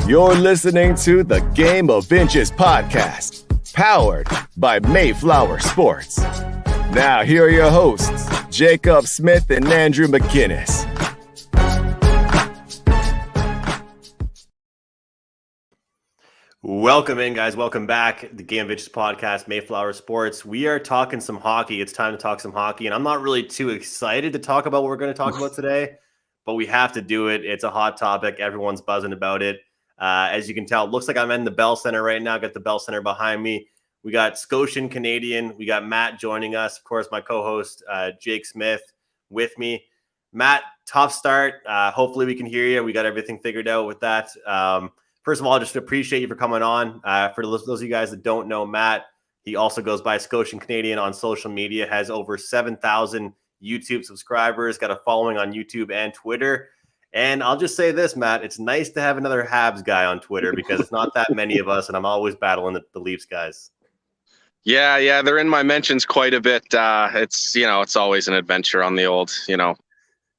You're listening to the Game of Inches podcast, powered by Mayflower Sports. Now, here are your hosts, Jacob Smith and Andrew McGinnis. Welcome in, guys. Welcome back. The Game of Inches podcast, Mayflower Sports. We are talking some hockey. It's time to talk some hockey, and I'm not really too excited to talk about what we're going to talk about today, but we have to do it. It's a hot topic. Everyone's buzzing about it. As you can tell, it looks like I'm in the Bell Center right now. Got the Bell Center behind me. We got Scotian Canadien. We got Matt joining us. Of course, my co-host, Jake Smith, with me. Matt, tough start. Hopefully we can hear you. We got everything figured out with that. First of all, just appreciate you for coming on. For those of you guys that don't know Matt, he also goes by Scotian Canadien on social media, has over 7,000 YouTube subscribers, got a following on YouTube and Twitter. And I'll just say this, Matt, it's nice to have another Habs guy on Twitter because it's not that many of us, and I'm always battling the Leafs guys. Yeah, they're in my mentions quite a bit. It's always an adventure on the old,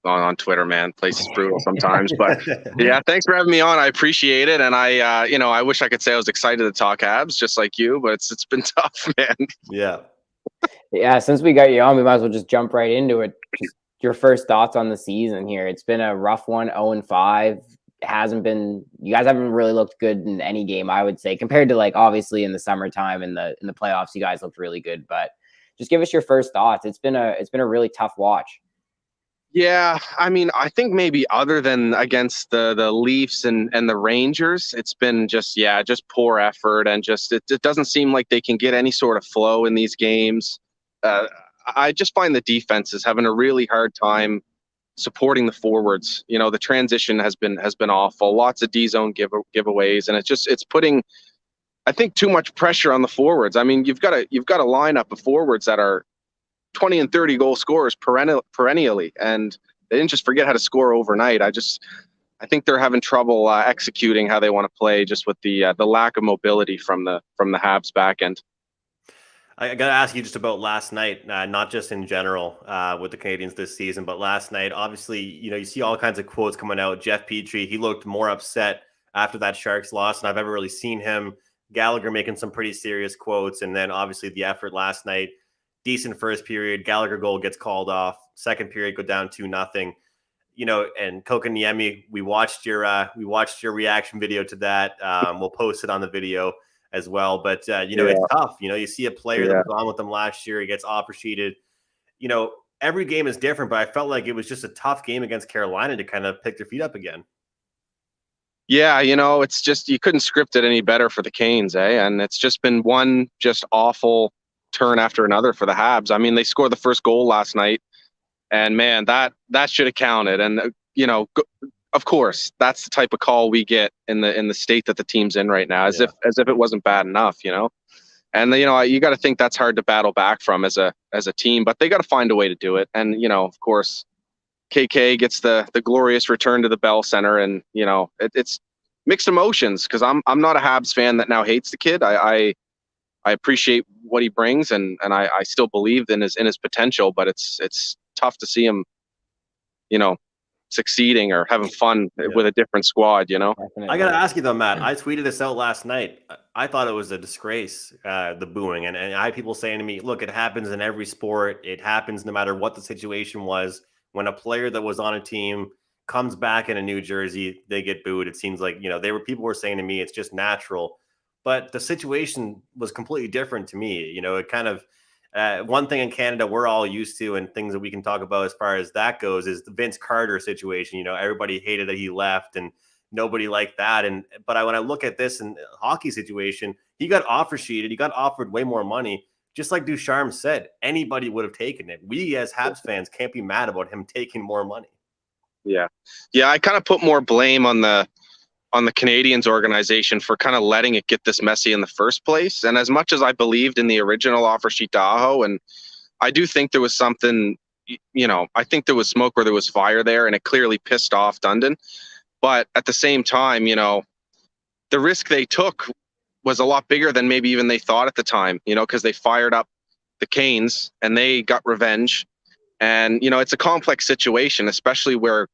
on Twitter, man. Place is brutal sometimes, but yeah, thanks for having me on. I appreciate it, and I wish I could say I was excited to talk Habs just like you, but it's been tough, man. Yeah. Since we got you on, we might as well just jump right into it. Just your first thoughts on the season here. It's been a rough one, 0-5. You guys haven't really looked good in any game, I would say, compared to obviously in the summertime in the playoffs, you guys looked really good, but just give us your first thoughts. It's been a really tough watch. Yeah, I mean, I think maybe other than against the Leafs and the Rangers, it's been just poor effort, and just it doesn't seem like they can get any sort of flow in these games. I just find the defense is having a really hard time supporting the forwards. The transition has been awful. Lots of D-zone giveaways, and it's putting, I think, too much pressure on the forwards. I mean, you've got a lineup of forwards that are 20 and 30 goal scorers perennially, and they didn't just forget how to score overnight. I think they're having trouble executing how they want to play, just with the lack of mobility from the Habs back end. I got to ask you just about last night, not just in general with the Canadiens this season, but last night. Obviously, you see all kinds of quotes coming out. Jeff Petrie, he looked more upset after that Sharks loss than I've ever really seen him. Gallagher making some pretty serious quotes, and then obviously the effort last night. Decent first period. Gallagher goal gets called off. Second period, go down 2-0. And Kokaniemi, we watched your reaction video to that. We'll post it on the video as well, but it's tough. You see a player that was on with them last year, he gets offer sheeted. Every game is different, but I felt like it was just a tough game against Carolina to kind of pick their feet up again. Yeah, it's just, you couldn't script it any better for the Canes, and it's just been one just awful turn after another for the Habs. I mean, they scored the first goal last night, and man, that should have counted. And of course, that's the type of call we get in the state that the team's in right now, as if it wasn't bad enough, And you got to think that's hard to battle back from as a team, but they got to find a way to do it. And of course, KK gets the glorious return to the Bell Center, and it's mixed emotions, because I'm not a Habs fan that now hates the kid. I appreciate what he brings, and I still believe in his potential, but it's tough to see him, succeeding or having fun with a different squad, I got to ask you though, Matt, I tweeted this out last night. I thought it was a disgrace, the booing. And I had people saying to me, look, it happens in every sport. It happens no matter what the situation was. When a player that was on a team comes back in a new jersey, they get booed. It seems like, people were saying to me, it's just natural. But the situation was completely different to me. It kind of, one thing in Canada we're all used to, and things that we can talk about as far as that goes, is the Vince Carter situation. Everybody hated that he left, and nobody liked that. But when I look at this in hockey situation, he got offer sheeted. He got offered way more money. Just like Ducharme said, anybody would have taken it. We as Habs fans can't be mad about him taking more money. Yeah. I kind of put more blame on the Canadiens organization for kind of letting it get this messy in the first place. And as much as I believed in the original offer sheet to Aho, and I do think there was something, I think there was smoke where there was fire there, and it clearly pissed off Dundon. But at the same time, the risk they took was a lot bigger than maybe even they thought at the time, because they fired up the Canes and they got revenge. And, it's a complex situation, especially where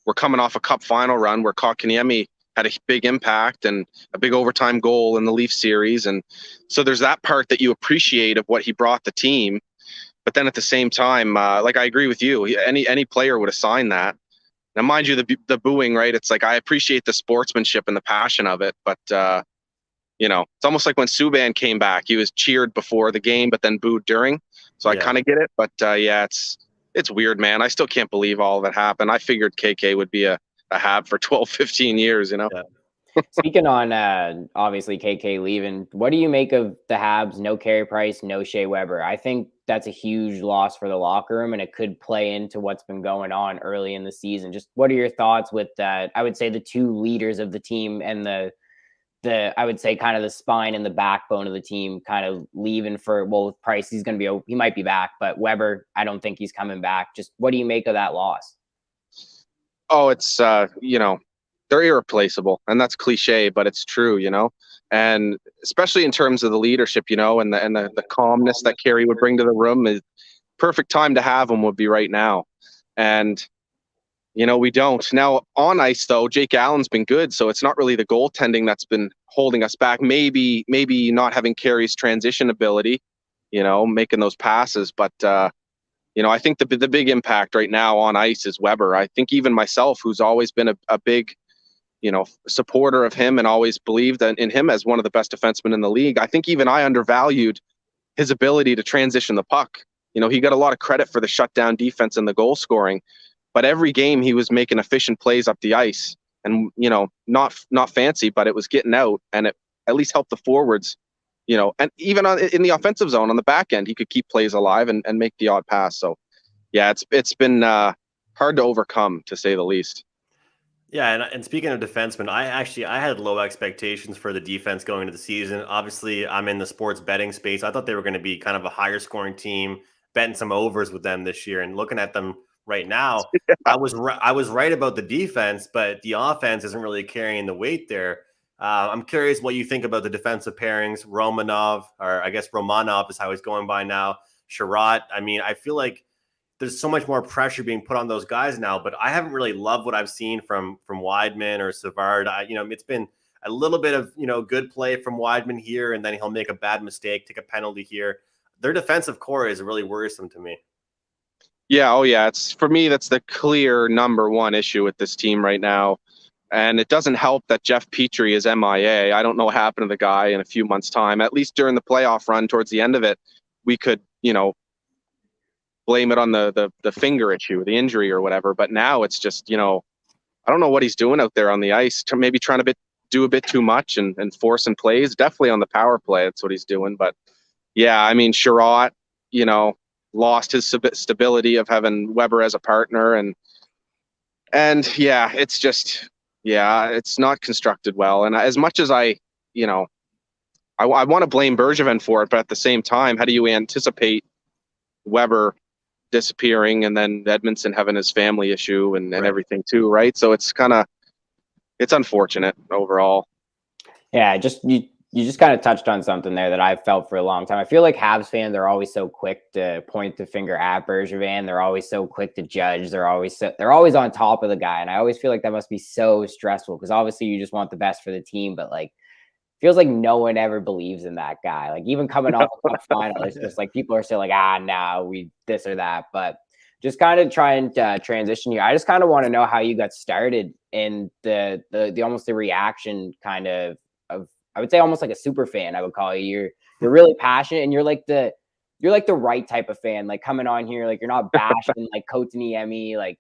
we're coming off a cup final run where Kotkaniemi had a big impact and a big overtime goal in the Leaf series. And so there's that part that you appreciate of what he brought the team. But then at the same time, like I agree with you, any player would have signed that. Now, mind you, the booing, right? It's like, I appreciate the sportsmanship and the passion of it, but it's almost like when Subban came back, he was cheered before the game, but then booed during. So I kind of get it, but it's weird, man. I still can't believe all of it happened. I figured KK would be a Hab for 12, 15 years, Yeah. Speaking on obviously KK leaving, what do you make of the Habs? No Carey Price, no Shea Weber. I think that's a huge loss for the locker room, and it could play into what's been going on early in the season. Just what are your thoughts with that? I would say the two leaders of the team and the I would say kind of the spine and the backbone of the team kind of leaving for, well, with Price, he might be back, but Weber, I don't think he's coming back. Just what do you make of that loss? Oh, it's they're irreplaceable, and that's cliche, but it's true, and especially in terms of the leadership, and the calmness that Carey would bring to the room. Is perfect time to have him would be right now, and we don't. Now on ice though, Jake Allen's been good, so it's not really the goaltending that's been holding us back. Maybe not having Carey's transition ability, making those passes, but I think the big impact right now on ice is Weber. I think even myself, who's always been a big supporter of him and always believed in him as one of the best defensemen in the league, I think even I undervalued his ability to transition the puck. He got a lot of credit for the shutdown defense and the goal scoring, but every game he was making efficient plays up the ice, and not fancy, but it was getting out, and it at least helped the forwards. And even in the offensive zone on the back end, he could keep plays alive and make the odd pass. So, yeah, it's been hard to overcome, to say the least. Yeah, and speaking of defensemen, I had low expectations for the defense going into the season. Obviously, I'm in the sports betting space. I thought they were going to be kind of a higher scoring team, betting some overs with them this year. And looking at them right now, I was right about the defense, but the offense isn't really carrying the weight there. I'm curious what you think about the defensive pairings. Romanov, or I guess Romanov is how he's going by now. Sherratt. I mean, I feel like there's so much more pressure being put on those guys now, but I haven't really loved what I've seen from Wideman or Savard. It's been a little bit of, good play from Wideman here, and then he'll make a bad mistake, take a penalty here. Their defensive core is really worrisome to me. Yeah. Oh yeah. For me, that's the clear number one issue with this team right now. And it doesn't help that Jeff Petrie is MIA. I don't know what happened to the guy in a few months' time. At least during the playoff run towards the end of it, we could, blame it on the finger issue, the injury or whatever. But now it's just, I don't know what he's doing out there on the ice. Maybe trying to do a bit too much and forcing plays. Definitely on the power play, that's what he's doing. But yeah, I mean, Sherratt, lost his stability of having Weber as a partner, and yeah, it's just, it's not constructed well. And as much as I want to blame Bergevin for it, but at the same time, how do you anticipate Weber disappearing and then Edmondson having his family issue and right. Everything too, right? So it's unfortunate overall. Yeah, you just kind of touched on something there that I've felt for a long time. I feel like Habs fans are always so quick to point the finger at Bergevin. They're always so quick to judge. They're always on top of the guy, and I always feel like that must be so stressful because obviously you just want the best for the team, but like feels like no one ever believes in that guy. Like even coming off the cup final, it's just like people are still like, we this or that. But just kind of trying to transition here. I just kind of want to know how you got started in the almost the reaction kind of I would say almost like a super fan. I would call you. You're really passionate, and you're like the right type of fan. Like coming on here, like you're not bashing like Kotkaniemi, like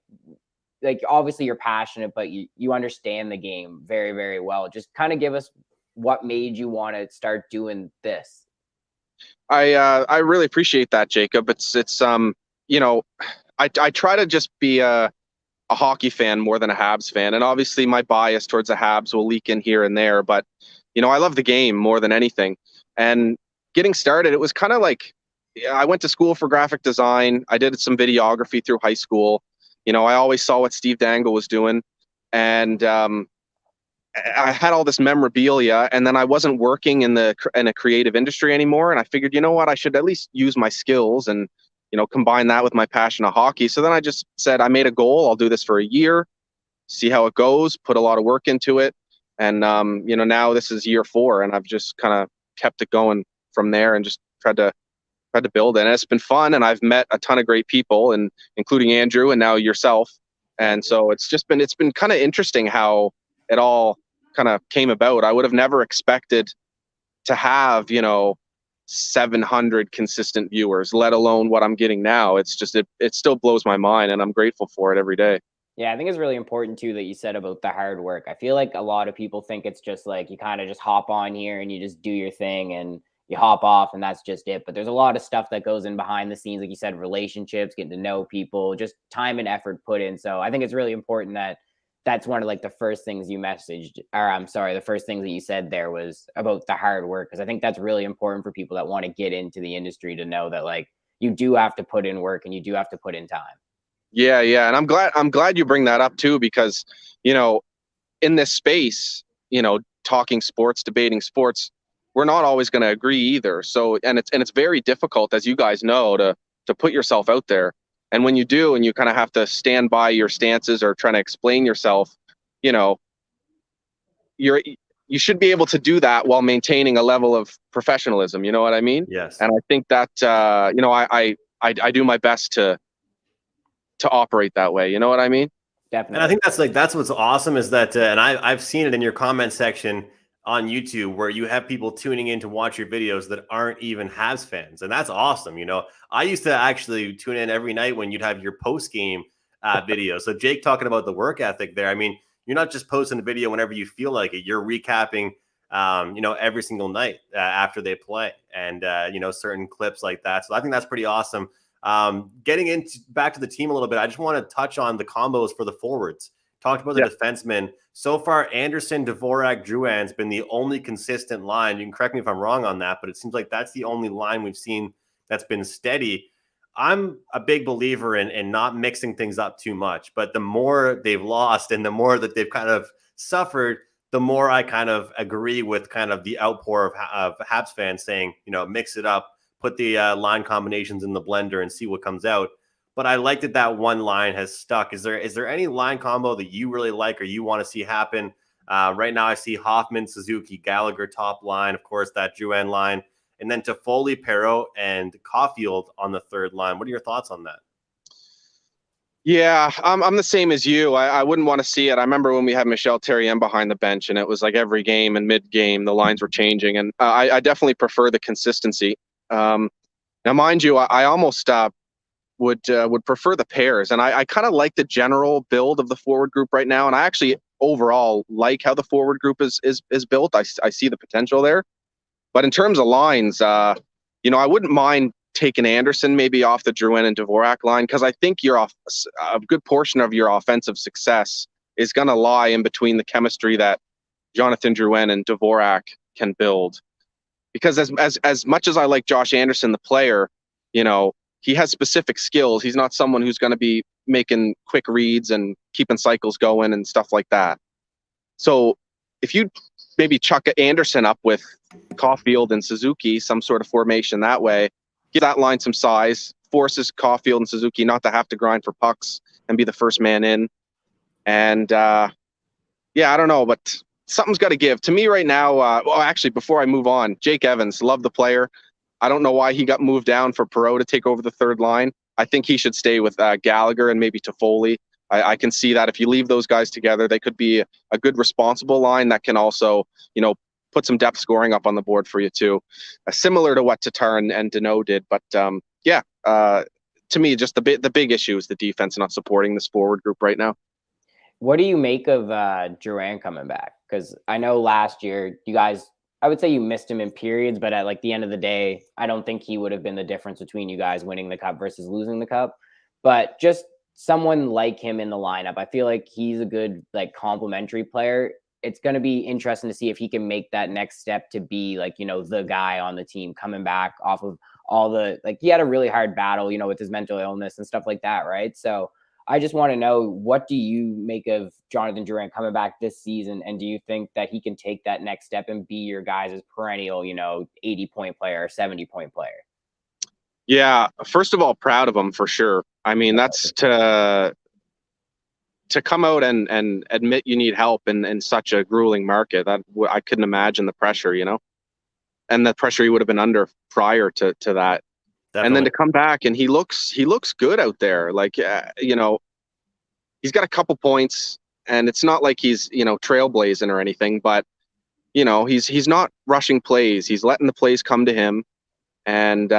obviously you're passionate, but you understand the game very, very well. Just kind of give us what made you want to start doing this. I really appreciate that, Jacob. It's I try to just be a hockey fan more than a Habs fan, and obviously my bias towards the Habs will leak in here and there, but I love the game more than anything. And getting started, it was kind of like, I went to school for graphic design. I did some videography through high school. I always saw what Steve Dangle was doing, and I had all this memorabilia, and then I wasn't working in a creative industry anymore. And I figured, what, I should at least use my skills and, combine that with my passion of hockey. So then I just said, I made a goal. I'll do this for a year. see how it goes, put a lot of work into it. And, now this is year 4, and I've just kind of kept it going from there and just tried to build it. And it's been fun, and I've met a ton of great people, and including Andrew and now yourself. And so it's been kind of interesting how it all kind of came about. I would have never expected to have, 700 consistent viewers, let alone what I'm getting now. It's just, it still blows my mind, and I'm grateful for it every day. Yeah, I think it's really important too that you said about the hard work. I feel like a lot of people think it's just like you kind of just hop on here and you just do your thing and you hop off and that's just it. But there's a lot of stuff that goes in behind the scenes, like you said, relationships, getting to know people, just time and effort put in. So I think it's really important that that's one of like the first things you messaged, or I'm sorry, the first things that you said there was about the hard work. Cause I think that's really important for people that want to get into the industry to know that like you do have to put in work and you do have to put in time. Yeah. And I'm glad you bring that up too, because, in this space, talking sports, debating sports, we're not always going to agree either. So, and it's very difficult, as you guys know, to put yourself out there. And when you do, and you kind of have to stand by your stances or trying to explain yourself, you should be able to do that while maintaining a level of professionalism. You know what I mean? Yes. And I think that, I do my best to operate that way. You know what I mean? Definitely. And I think that's what's awesome is that, and I've seen it in your comment section on YouTube where you have people tuning in to watch your videos that aren't even Habs fans. And that's awesome. I used to actually tune in every night when you'd have your post game video. So Jake talking about the work ethic there. I mean, you're not just posting a video whenever you feel like it. You're recapping, every single night after they play and, certain clips like that. So I think that's pretty awesome. Getting back to the team a little bit, I just want to touch on the combos for the forwards. Talked about the defensemen. So far, Anderson, Dvorak, Drouin's been the only consistent line. You can correct me if I'm wrong on that, but it seems like that's the only line we've seen that's been steady. I'm a big believer in not mixing things up too much, but the more they've lost and the more that they've kind of suffered, the more I kind of agree with kind of the outpour of Habs fans saying, mix it up, put the line combinations in the blender and see what comes out. But I like that one line has stuck. Is there any line combo that you really like or you want to see happen? Right now I see Hoffman, Suzuki, Gallagher top line, of course, that Drouin line, and then Toffoli, Perreault, and Caulfield on the third line. What are your thoughts on that? Yeah, I'm the same as you. I wouldn't want to see it. I remember when we had Michel Therrien behind the bench, and it was like every game and mid-game, the lines were changing. And I definitely prefer the consistency. Now, mind you, I almost would prefer the pairs. And I kind of like the general build of the forward group right now. And I actually overall like how the forward group is built. I see the potential there. But in terms of lines, I wouldn't mind taking Anderson maybe off the Drouin and Dvorak line, because I think a good portion of your offensive success is going to lie in between the chemistry that Jonathan Drouin and Dvorak can build. Because as much as I like Josh Anderson, the player, he has specific skills. He's not someone who's going to be making quick reads and keeping cycles going and stuff like that. So if you maybe chuck Anderson up with Caulfield and Suzuki, some sort of formation that way, give that line some size, forces Caulfield and Suzuki not to have to grind for pucks and be the first man in. And I don't know, but something's got to give. To me right now, actually, before I move on, Jake Evans, love the player. I don't know why he got moved down for Perreault to take over the third line. I think he should stay with Gallagher and maybe Toffoli. I can see that if you leave those guys together, they could be a good responsible line that can also, put some depth scoring up on the board for you too. Similar to what Tatar and Deneau did. But to me, just the big issue is the defense not supporting this forward group right now. What do you make of Drouin coming back? Because I know last year you guys, I would say you missed him in periods, but at like the end of the day, I don't think he would have been the difference between you guys winning the cup versus losing the cup. But just someone like him in the lineup, I feel like he's a good like complementary player. It's going to be interesting to see if he can make that next step to be like, the guy on the team coming back off of all the, like he had a really hard battle, with his mental illness and stuff like that. Right. So I just want to know, what do you make of Jonathan Drouin coming back this season? And do you think that he can take that next step and be your guys' perennial, 80-point player, 70-point player? Yeah, first of all, proud of him for sure. I mean, that's to to come out and admit you need help in such a grueling market, I couldn't imagine the pressure, and the pressure he would have been under prior to that. Definitely. And then to come back and he looks good out there. Like, he's got a couple points, and it's not like he's, trailblazing or anything, but he's not rushing plays. He's letting the plays come to him. And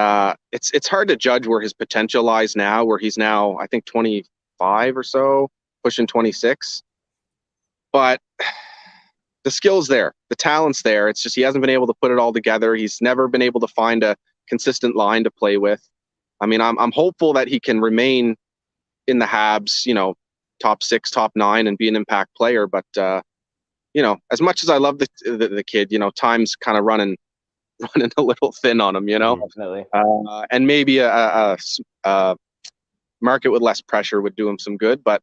it's hard to judge where his potential lies now, where he's now, I think, 25 or so, pushing 26. But the skill's there, the talent's there. It's just he hasn't been able to put it all together. He's never been able to find a consistent line to play with. I mean, I'm hopeful that he can remain in the Habs, top 6, top 9, and be an impact player. But as much as I love the kid, time's kind of running a little thin on him, Definitely. And maybe a market with less pressure would do him some good. But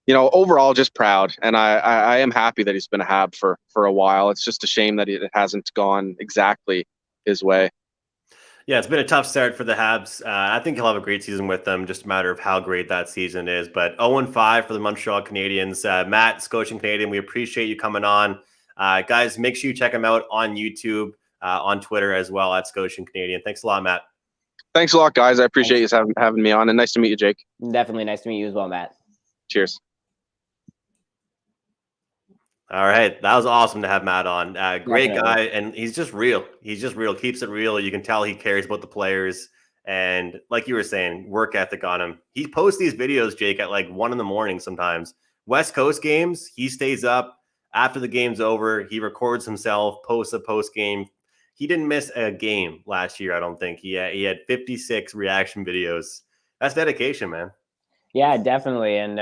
overall, just proud, and I am happy that he's been a Hab for a while. It's just a shame that it hasn't gone exactly his way. Yeah, it's been a tough start for the Habs. I think he'll have a great season with them, just a matter of how great that season is. But 0-5 for the Montreal Canadiens. Matt, Scotian Canadien, we appreciate you coming on. Guys, make sure you check him out on YouTube, on Twitter as well, at Scotian Canadien. Thanks a lot, Matt. Thanks a lot, guys. I appreciate you having me on, and nice to meet you, Jake. Definitely nice to meet you as well, Matt. Cheers. All right. That was awesome to have Matt on. Great guy. And he's just real. Keeps it real. You can tell he cares about the players. And like you were saying, work ethic on him. He posts these videos, Jake, at like 1 a.m. sometimes. West Coast games, he stays up after the game's over. He records himself, posts a post game. He didn't miss a game last year, I don't think. He had 56 reaction videos. That's dedication, man. Yeah, definitely. And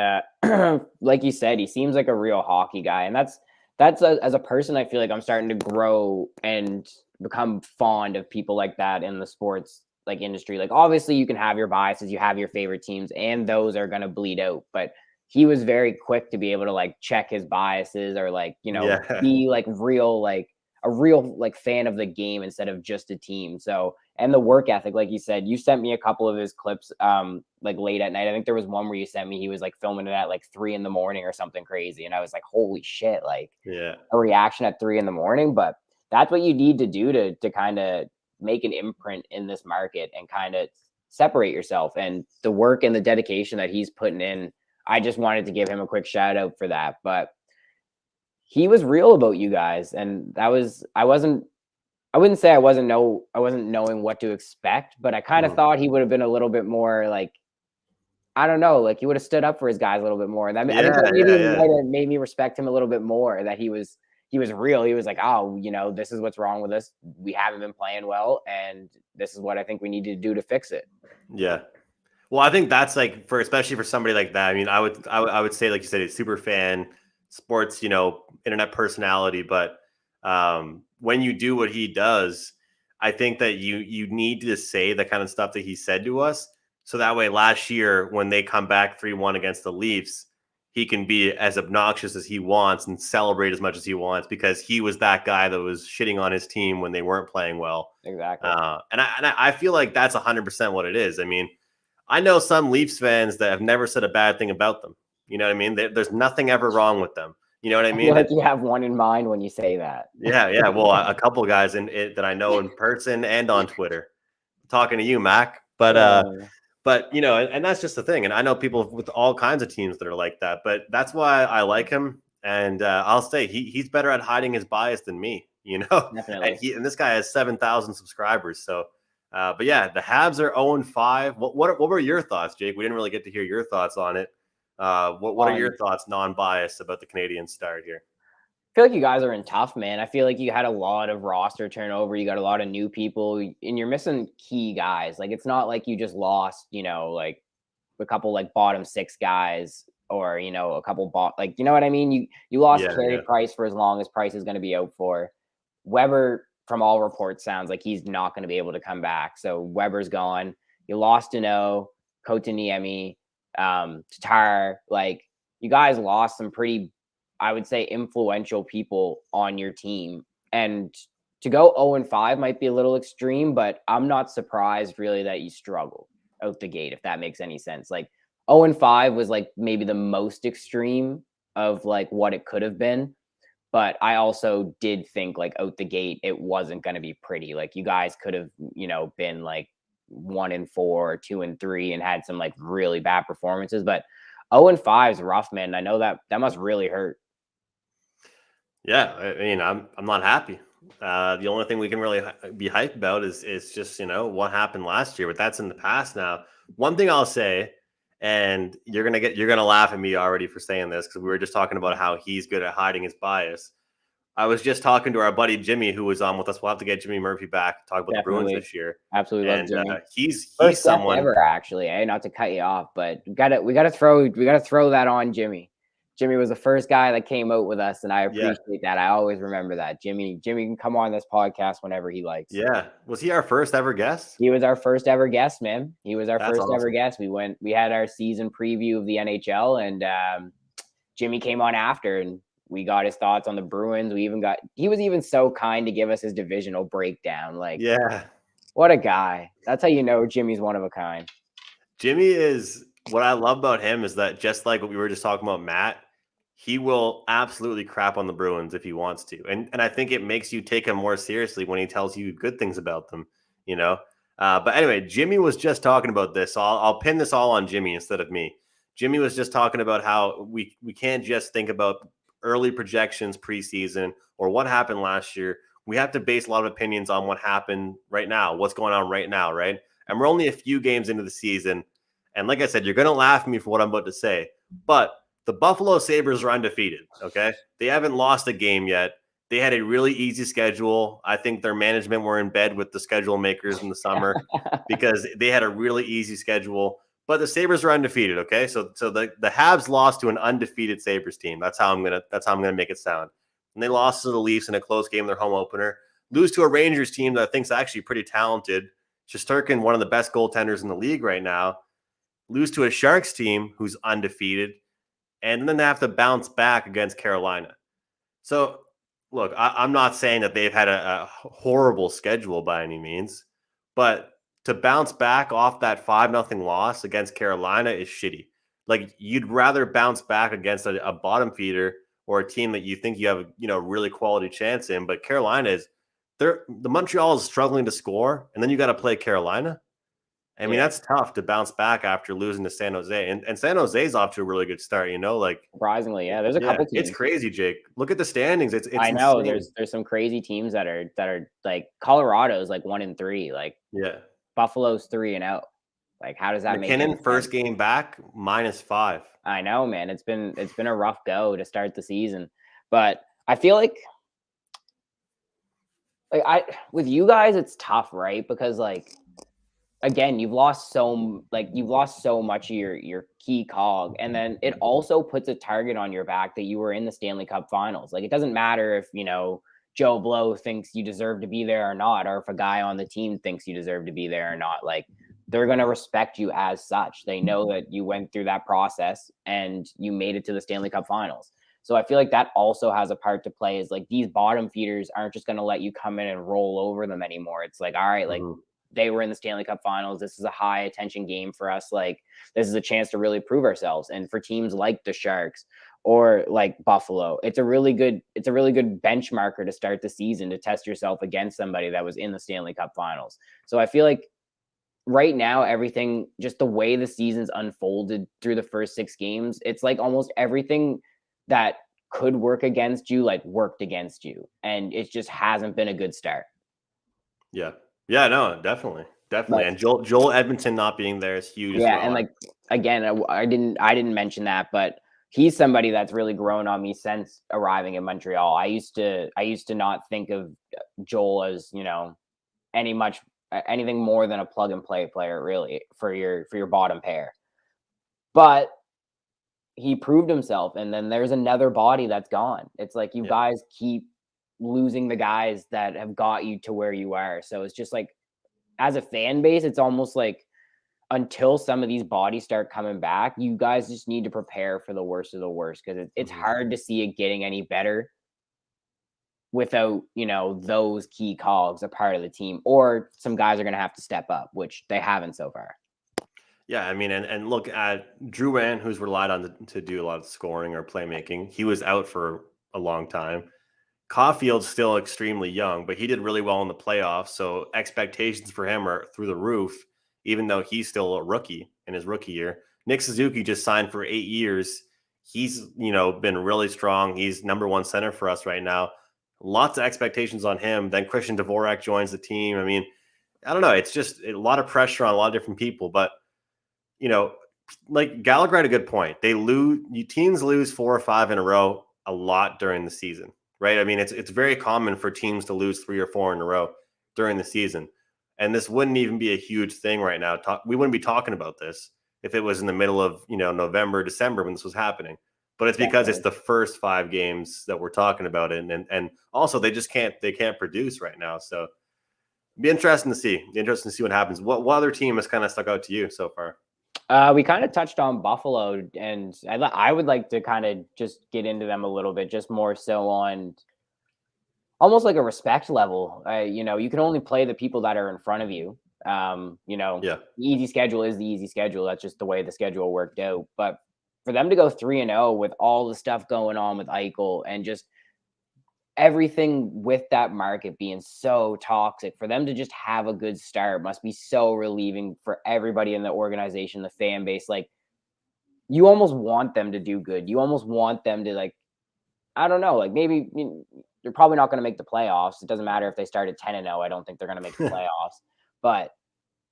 like you said, he seems like a real hockey guy. And that's as a person, I feel like I'm starting to grow and become fond of people like that in the sports industry. Like, obviously you can have your biases, you have your favorite teams, and those are going to bleed out. But he was very quick to be able to check his biases or be a real fan of the game instead of just a team. So, and the work ethic, like you said, you sent me a couple of his clips late at night. I think there was one where you sent me, he was filming it at 3 a.m. or something crazy. And I was like, holy shit, a reaction at 3 a.m. But that's what you need to do to kind of make an imprint in this market and kind of separate yourself. And the work and the dedication that he's putting in, I just wanted to give him a quick shout out for that. But he was real about you guys. And I wouldn't say I wasn't knowing what to expect, but I kind of thought he would have been a little bit more I don't know, he would have stood up for his guys a little bit more. And I think that maybe might have made me respect him a little bit more, that he was real. He was like, oh, this is what's wrong with us. We haven't been playing well, and this is what I think we need to do to fix it. Yeah. Well, I think that's especially for somebody like that. I mean, I would say, like you said, a super fan, sports, internet personality, but when you do what he does, I think that you need to say the kind of stuff that he said to us. So that way last year, when they come back 3-1 against the Leafs, he can be as obnoxious as he wants and celebrate as much as he wants, because he was that guy that was shitting on his team when they weren't playing well. Exactly. And I feel like that's 100% what it is. I mean, I know some Leafs fans that have never said a bad thing about them. You know what I mean? There's nothing ever wrong with them. You know what I mean? I feel like you have one in mind when you say that. Yeah. Well, a couple of guys that I know in person and on Twitter. I'm talking to you, Mac. But and that's just the thing. And I know people with all kinds of teams that are like that. But that's why I like him. And I'll say he's better at hiding his bias than me. Definitely. And this guy has 7,000 subscribers. So, but yeah, the Habs are 0-5. What were your thoughts, Jake? We didn't really get to hear your thoughts on it. What are your thoughts, non-biased, about the Canadian start here? I feel like you guys are in tough, man. I feel like you had a lot of roster turnover. You got a lot of new people, and you're missing key guys. It's not like you just lost, a couple bottom 6 guys, or a couple you know what I mean? You lost Carey Price for as long as Price is going to be out for. Weber, from all reports, sounds like he's not going to be able to come back. So Weber's gone. You lost Dano, Kotkaniemi, Tatar. You guys lost some pretty, I would say, influential people on your team. And to go 0-5 might be a little extreme, but I'm not surprised really that you struggle out the gate, if that makes any sense. 0-5 was like maybe the most extreme of like what it could have been. But I also did think like out the gate, it wasn't going to be pretty. Like you guys could have, been like 1-4, 2-3 and had some like really bad performances, but 0-5 is rough, man. I know that must really hurt. Yeah. I mean, I'm not happy. The only thing we can really be hyped about is just, what happened last year, but that's in the past now. One thing I'll say, and you're going to laugh at me already for saying this, because we were just talking about how he's good at hiding his bias. I was just talking to our buddy Jimmy, who was on with us. We'll have to get Jimmy Murphy back to talk about Definitely. the Bruins this year. Absolutely love And Jimmy. He's First someone ever, actually. Not to cut you off, but we gotta throw that on Jimmy. Jimmy was the first guy that came out with us, and I appreciate that. I always remember that. Jimmy can come on this podcast whenever he likes. Yeah. Was he our first ever guest? He was our first ever guest, man. He was our first awesome. ever guest. We had our season preview of the NHL, and Jimmy came on after, and we got his thoughts on the Bruins. He was even so kind to give us his divisional breakdown. Like, yeah, what a guy. That's how you know Jimmy's one of a kind. Jimmy is, what I love about him is that, just like what we were just talking about, Matt, he will absolutely crap on the Bruins if he wants to. And I think it makes you take him more seriously when he tells you good things about them, But anyway, Jimmy was just talking about this. So I'll pin this all on Jimmy instead of me. Jimmy was just talking about how we can't just think about early projections preseason or what happened last year. We have to base a lot of opinions on what happened right now, what's going on right now, right? And we're only a few games into the season. And like I said, you're going to laugh at me for what I'm about to say, but the Buffalo Sabres are undefeated, okay? They haven't lost a game yet. They had a really easy schedule. I think their management were in bed with the schedule makers in the summer because they had a really easy schedule. But the Sabres are undefeated, okay? So the Habs lost to an undefeated Sabres team. That's how I'm gonna make it sound. And they lost to the Leafs in a close game, their home opener. Lose to a Rangers team that I think's actually pretty talented. Shesterkin, one of the best goaltenders in the league right now. Lose to a Sharks team who's undefeated. And then they have to bounce back against Carolina. So, look, I'm not saying that they've had a horrible schedule by any means, but to bounce back off that 5-0 loss against Carolina is shitty. Like, you'd rather bounce back against a bottom feeder or a team that you think you have really quality chance in. But Carolina the Montreal is struggling to score, and then you got to play Carolina. I mean, that's tough to bounce back after losing to San Jose. And San Jose's off to a really good start, like surprisingly, yeah. There's a couple teams. It's crazy, Jake. Look at the standings. It's I know insane. there's some crazy teams that are like Colorado's like 1-3. Like Buffalo's 3-0. Like, how does that make sense? McKinnon first game back -5. I know, man. It's been a rough go to start the season. But I feel like with you guys, it's tough, right? Because again, you've lost so much of your key cog, and then it also puts a target on your back that you were in the Stanley Cup Finals. Like, it doesn't matter if Joe Blow thinks you deserve to be there or not, or if a guy on the team thinks you deserve to be there or not. Like, they're going to respect you as such. They know that you went through that process and you made it to the Stanley Cup Finals. So I feel like that also has a part to play, is like, these bottom feeders aren't just going to let you come in and roll over them anymore. It's like, all right, like, they were in the Stanley Cup Finals. This is a high attention game for us. Like, this is a chance to really prove ourselves. And for teams like the Sharks or like Buffalo, it's a really good benchmarker to start the season, to test yourself against somebody that was in the Stanley Cup Finals. So I feel like right now, everything, just the way the season's unfolded through the first 6 games, it's like almost everything that could work against you, like, worked against you. And it just hasn't been a good start. Yeah. Yeah, no, definitely. And Joel Edmonton not being there is huge. Yeah, and like, again, I didn't mention that, but he's somebody that's really grown on me since arriving in Montreal. I used to not think of Joel as anything more than a plug and play player, really, for your bottom pair. But he proved himself, and then there's another body that's gone. It's like you guys keep losing the guys that have got you to where you are. So it's just like, as a fan base, it's almost like, until some of these bodies start coming back, you guys just need to prepare for the worst of the worst, because it's hard to see it getting any better without those key cogs a part of the team, or some guys are going to have to step up, which they haven't so far. Yeah, I mean, and look at Drouin, who's relied on to do a lot of scoring or playmaking. He was out for a long time. Caulfield's still extremely young, but he did really well in the playoffs. So expectations for him are through the roof, even though he's still a rookie in his rookie year. Nick Suzuki just signed for 8 years. He's, been really strong. He's number one center for us right now. Lots of expectations on him. Then Christian Dvorak joins the team. I mean, I don't know. It's just a lot of pressure on a lot of different people. But, like Gallagher had a good point. Teams lose 4 or 5 in a row a lot during the season. Right. I mean, it's very common for teams to lose 3 or 4 in a row during the season. And this wouldn't even be a huge thing right now. We wouldn't be talking about this if it was in the middle of, November, December when this was happening. But it's because it's the first 5 games that we're talking about it. And also they can't produce right now. So it'd be interesting to see. What happens. What other team has kind of stuck out to you so far? We kind of touched on Buffalo, and I would like to kind of just get into them a little bit, just more so on almost like a respect level. You can only play the people that are in front of you. The easy schedule is the easy schedule. That's just the way the schedule worked out. But for them to go 3-0 with all the stuff going on with Eichel and just everything with that market being so toxic, for them to just have a good start must be so relieving for everybody in the organization, the fan base. Like, you almost want them to do good. You almost want them to, like, I don't know, like maybe they're probably not going to make the playoffs. It doesn't matter if they start at 10-0. I don't think they're going to make the playoffs, but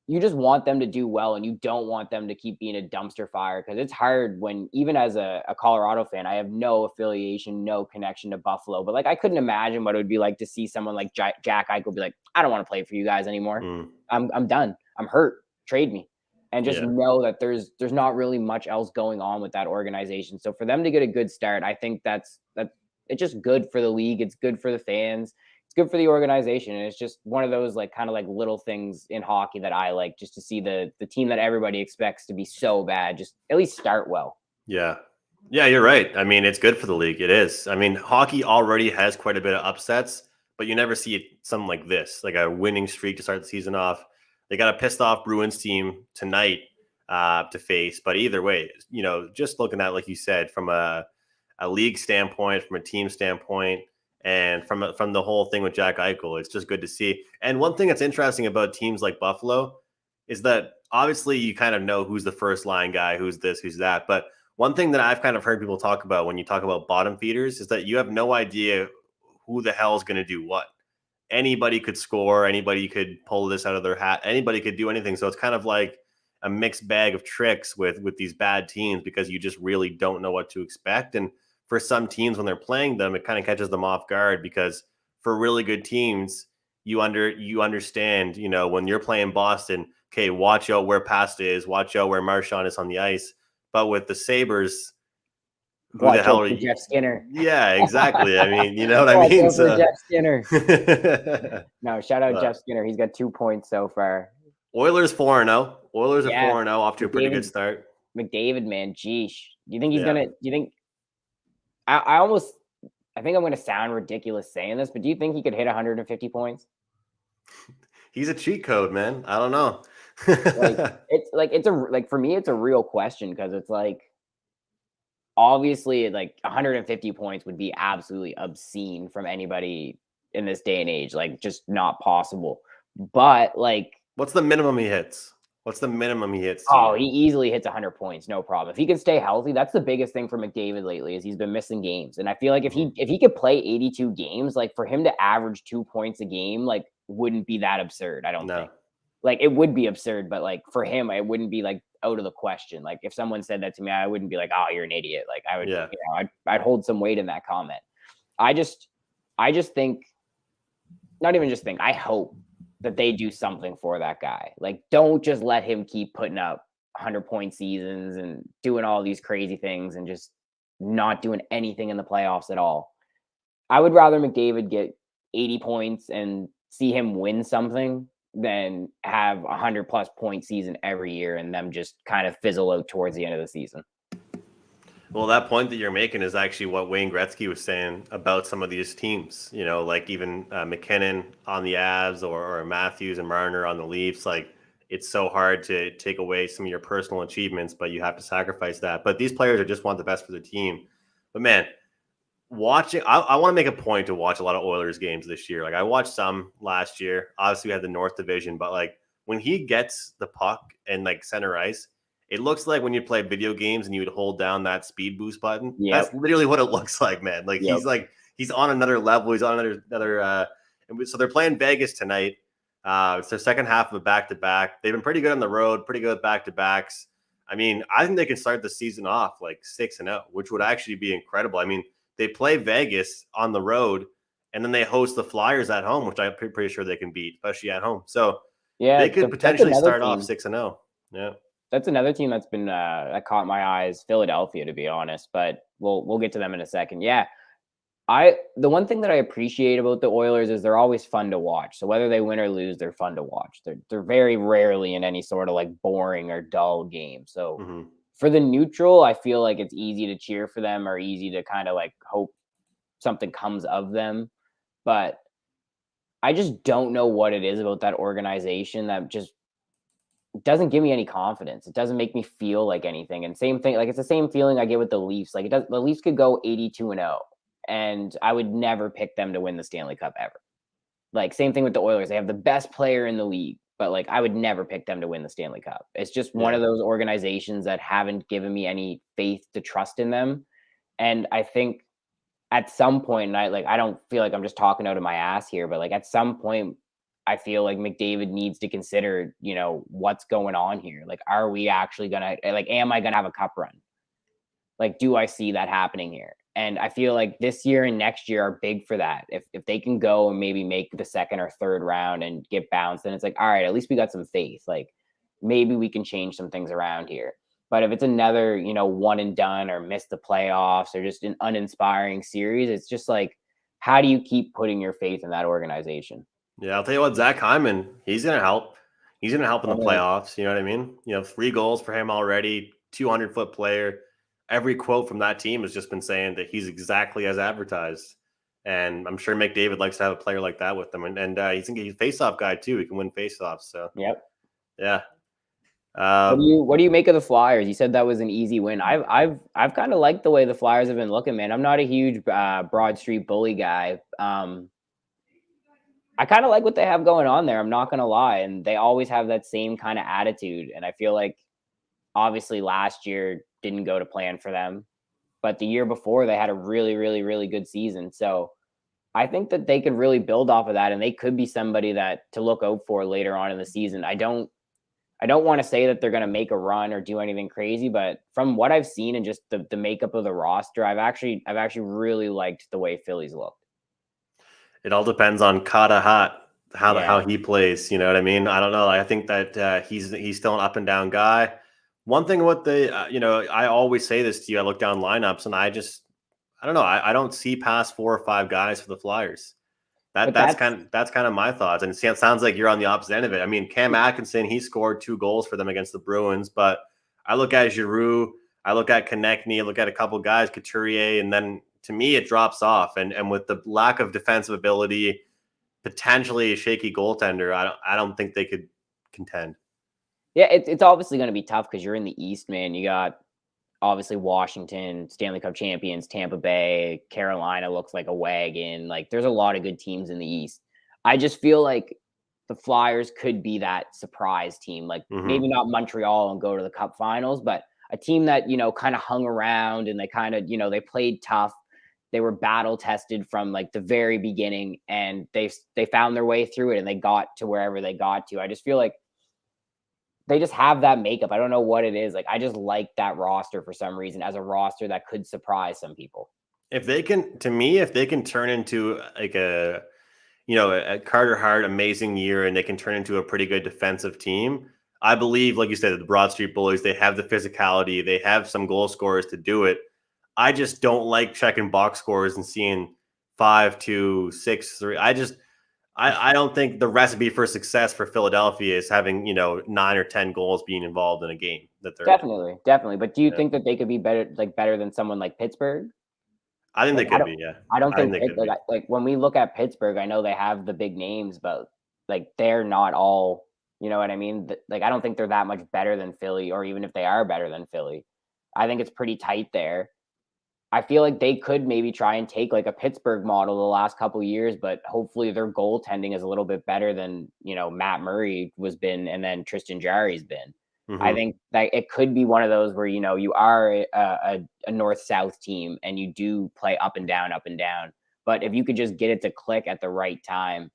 you just want them to do well, and you don't want them to keep being a dumpster fire, because it's hard when, even as a Colorado fan, I have no affiliation, no connection to Buffalo, but like I couldn't imagine what it would be like to see someone like Jack Eichel be like, I don't want to play for you guys anymore. I'm done. I'm hurt. Trade me. And just know that there's not really much else going on with that organization. So for them to get a good start, I think that's it's just good for the league. It's good for the fans. It's good for the organization. And it's just one of those like kind of like little things in hockey that I like, just to see the team that everybody expects to be so bad just at least start well. Yeah, you're right. I mean, it's good for the league. It is. I mean, hockey already has quite a bit of upsets, but you never see something like this, like a winning streak to start the season off. They got a pissed off Bruins team tonight to face. But either way, just looking at, like you said, from a league standpoint, from a team standpoint, and from the whole thing with Jack Eichel, it's just good to see. And one thing that's interesting about teams like Buffalo is that obviously you kind of know who's the first line guy, who's this, who's that. But one thing that I've kind of heard people talk about when you talk about bottom feeders is that you have no idea who the hell is going to do what. Anybody could score. Anybody could pull this out of their hat. Anybody could do anything. So it's kind of like a mixed bag of tricks with these bad teams, because you just really don't know what to expect. And for some teams, when they're playing them, it kind of catches them off guard, because for really good teams, you understand, when you're playing Boston, okay, watch out where Pasta is, watch out where Marchand is on the ice. But with the Sabres, who Watch the hell out are for you? Jeff Skinner. Yeah, exactly. I mean, you know what I mean? So Jeff Skinner. No, shout out Jeff Skinner. He's got 2 points so far. Oilers 4-0. Oilers are 4-0 off to a pretty good start. McDavid, man, geesh. Do you think he's gonna? Do you think? I think I'm gonna sound ridiculous saying this, but do you think he could hit 150 points? He's a cheat code, man. I don't know. For me, it's a real question, because it's like, obviously, like 150 points would be absolutely obscene from anybody in this day and age, like just not possible. But like, what's the minimum he hits? Oh, he easily hits 100 points, no problem. If he can stay healthy, that's the biggest thing for McDavid lately, is he's been missing games. And I feel like if he could play 82 games, like for him to average 2 points a game, like wouldn't be that absurd. I don't think. Like, it would be absurd, but like for him, it wouldn't be like out of the question. Like if someone said that to me, I wouldn't be like, "Oh, you're an idiot." Like I would, I'd hold some weight in that comment. I just think, not even just think, I hope that they do something for that guy. Like, don't just let him keep putting up 100-point seasons and doing all these crazy things and just not doing anything in the playoffs at all. I would rather McDavid get 80 points and see him win something than have 100+ point season every year and them just kind of fizzle out towards the end of the season. Well, that point that you're making is actually what Wayne Gretzky was saying about some of these teams, like even McKinnon on the Avs or Matthews and Marner on the Leafs. Like, it's so hard to take away some of your personal achievements, but you have to sacrifice that. But these players are just want the best for the team. But man, watching, I want to make a point to watch a lot of Oilers games this year. Like I watched some last year. Obviously, we had the North Division, but like when he gets the puck and like center ice, it looks like when you play video games and you would hold down that speed boost button. Yep. That's literally what it looks like, man. Like he's on another level. He's on another. So they're playing Vegas tonight. It's their second half of a back-to-back. They've been pretty good on the road, pretty good back-to-backs. I mean, I think they can start the season off like 6-0, which would actually be incredible. I mean, they play Vegas on the road, and then they host the Flyers at home, which I'm pretty sure they can beat, especially at home. So yeah, they could potentially start off 6-0. Yeah, that's another team that's been that caught my eyes, Philadelphia, to be honest. But we'll get to them in a second. Yeah. The one thing that I appreciate about the Oilers is they're always fun to watch. So whether they win or lose, they're fun to watch. They're very rarely in any sort of like boring or dull game. So for the neutral, I feel like it's easy to cheer for them or easy to kind of like hope something comes of them. But I just don't know what it is about that organization that just doesn't give me any confidence. It doesn't make me feel like anything. And same thing, like it's the same feeling I get with the Leafs. Like the Leafs could go 82-0. And I would never pick them to win the Stanley Cup ever. Like same thing with the Oilers. They have the best player in the league, but like I would never pick them to win the Stanley Cup. It's just one of those organizations that haven't given me any faith to trust in them. And I think at some point, and I don't feel like I'm just talking out of my ass here, but like at some point, I feel like McDavid needs to consider, what's going on here. Like, are we actually gonna am I gonna have a cup run? Like, do I see that happening here? And I feel like this year and next year are big for that. If they can go and maybe make the second or third round and get bounced, then it's like, all right, at least we got some faith. Like maybe we can change some things around here. But if it's another, one and done or miss the playoffs or just an uninspiring series, it's just like, how do you keep putting your faith in that organization? Yeah, I'll tell you what, Zach Hyman, he's going to help. He's going to help in the playoffs. You know what I mean? 3 goals for him already, 200-foot player. Every quote from that team has just been saying that he's exactly as advertised. And I'm sure McDavid likes to have a player like that with him. And he's a face-off guy too. He can win face-offs. So yep. Yeah. What do you make of the Flyers? You said that was an easy win. I've kind of liked the way the Flyers have been looking, man. I'm not a huge Broad Street bully guy. I kind of like what they have going on there. I'm not going to lie. And they always have that same kind of attitude. And I feel like obviously last year didn't go to plan for them, but the year before they had a really, really, really good season. So I think that they could really build off of that, and they could be somebody that to look out for later on in the season. I don't want to say that they're going to make a run or do anything crazy, but from what I've seen and just the makeup of the roster, I've actually really liked the way Philly's looked. It all depends on Kata Hot, how he plays. You know what I mean? I don't know. I think that he's still an up and down guy. One thing with I always say this to you. I look down lineups and I don't know. I don't see past 4 or 5 guys for the Flyers. That's kind of my thoughts. And it sounds like you're on the opposite end of it. I mean, Cam Atkinson, he scored 2 goals for them against the Bruins, but I look at Giroux, I look at Konechny, I look at a couple guys, Couturier, and then to me it drops off. And with the lack of defensive ability, potentially a shaky goaltender, I don't think they could contend. Yeah, it's obviously going to be tough because you're in the East, man. You got obviously Washington, Stanley Cup champions, Tampa Bay, Carolina looks like a wagon. Like there's a lot of good teams in the East. I just feel like the Flyers could be that surprise team. Like maybe not Montreal and go to the Cup finals, but a team that, kind of hung around and they kind of, they played tough. They were battle tested from like the very beginning and they found their way through it and they got to wherever they got to. I just feel like they just have that makeup. I don't know what it is. Like, I just like that roster for some reason as a roster that could surprise some people. If they can turn into like a Carter Hart amazing year and they can turn into a pretty good defensive team, I believe, like you said, the Broad Street Bullies, they have the physicality. They have some goal scorers to do it. I just don't like checking box scores and seeing 5-2, 6-3. I don't think the recipe for success for Philadelphia is having, 9 or 10 goals being involved in a game. Definitely. But do you think that they could be better than someone like Pittsburgh? I think they could be. Yeah. I don't think like when we look at Pittsburgh, I know they have the big names, but like they're not all You know what I mean? Like, I don't think they're that much better than Philly, or even if they are better than Philly, I think it's pretty tight there. I feel like they could maybe try and take like a Pittsburgh model the last couple of years, but hopefully their goaltending is a little bit better than, Matt Murray been, and then Tristan Jarry's been. I think that it could be one of those where, you are a north-south team and you do play up and down. But if you could just get it to click at the right time,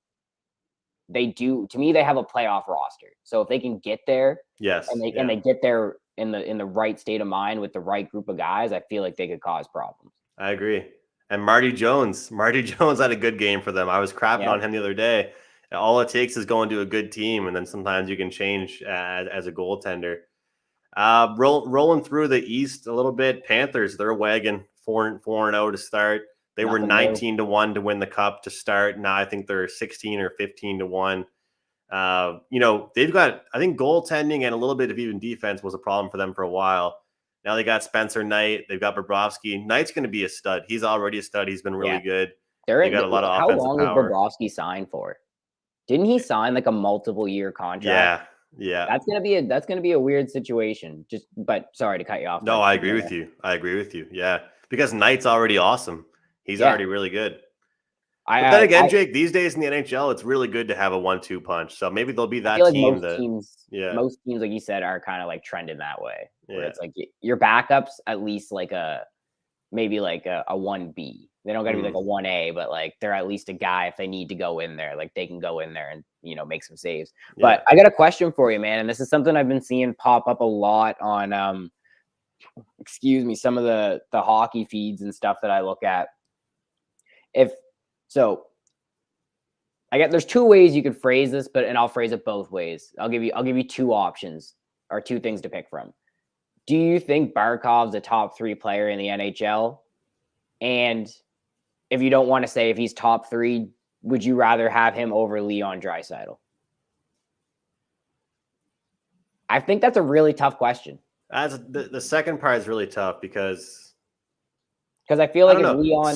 to me, they have a playoff roster. So if they can get there, and they get there in the right state of mind with the right group of guys, I feel like they could cause problems. I agree. And Marty Jones had a good game for them. I was crapping on him the other day. All it takes is going to a good team, and then sometimes you can change as a goaltender. Rolling through the East a little bit, Panthers, they're wagging 4-0 to start. They were 19-1 to win the cup to start. Now I think they're 16 or 15-1. They've got, I think, goaltending and a little bit of even defense was a problem for them for a while. Now they got Spencer Knight. They've got Bobrovsky. Knight's going to be a stud. He's already a stud. He's been really good. They got a lot of offensive power. How long is Bobrovsky signed for? Didn't he sign like a multiple-year contract? Yeah. That's gonna be a weird situation. But sorry to cut you off. No, I agree with you. Yeah, because Knight's already awesome. He's already really good. But then again, Jake, these days in the NHL, it's really good to have a 1-2 punch. So maybe there'll be that team most teams, like you said, are kind of like trending that way. Where it's like your backups at least like maybe like a 1B. They don't got to be like a 1A, but like they're at least a guy if they need to go in there, like they can go in there and make some saves. Yeah. But I got a question for you, man, and this is something I've been seeing pop up a lot on some of the hockey feeds and stuff that I look at. There's two ways you could phrase this, and I'll phrase it both ways. I'll give you two options or two things to pick from. Do you think Barkov's a top 3 player in the NHL? And if you don't want to say if he's top 3, would you rather have him over Leon Draisaitl? I think that's a really tough question. As the second part is really tough because I feel like if Leon,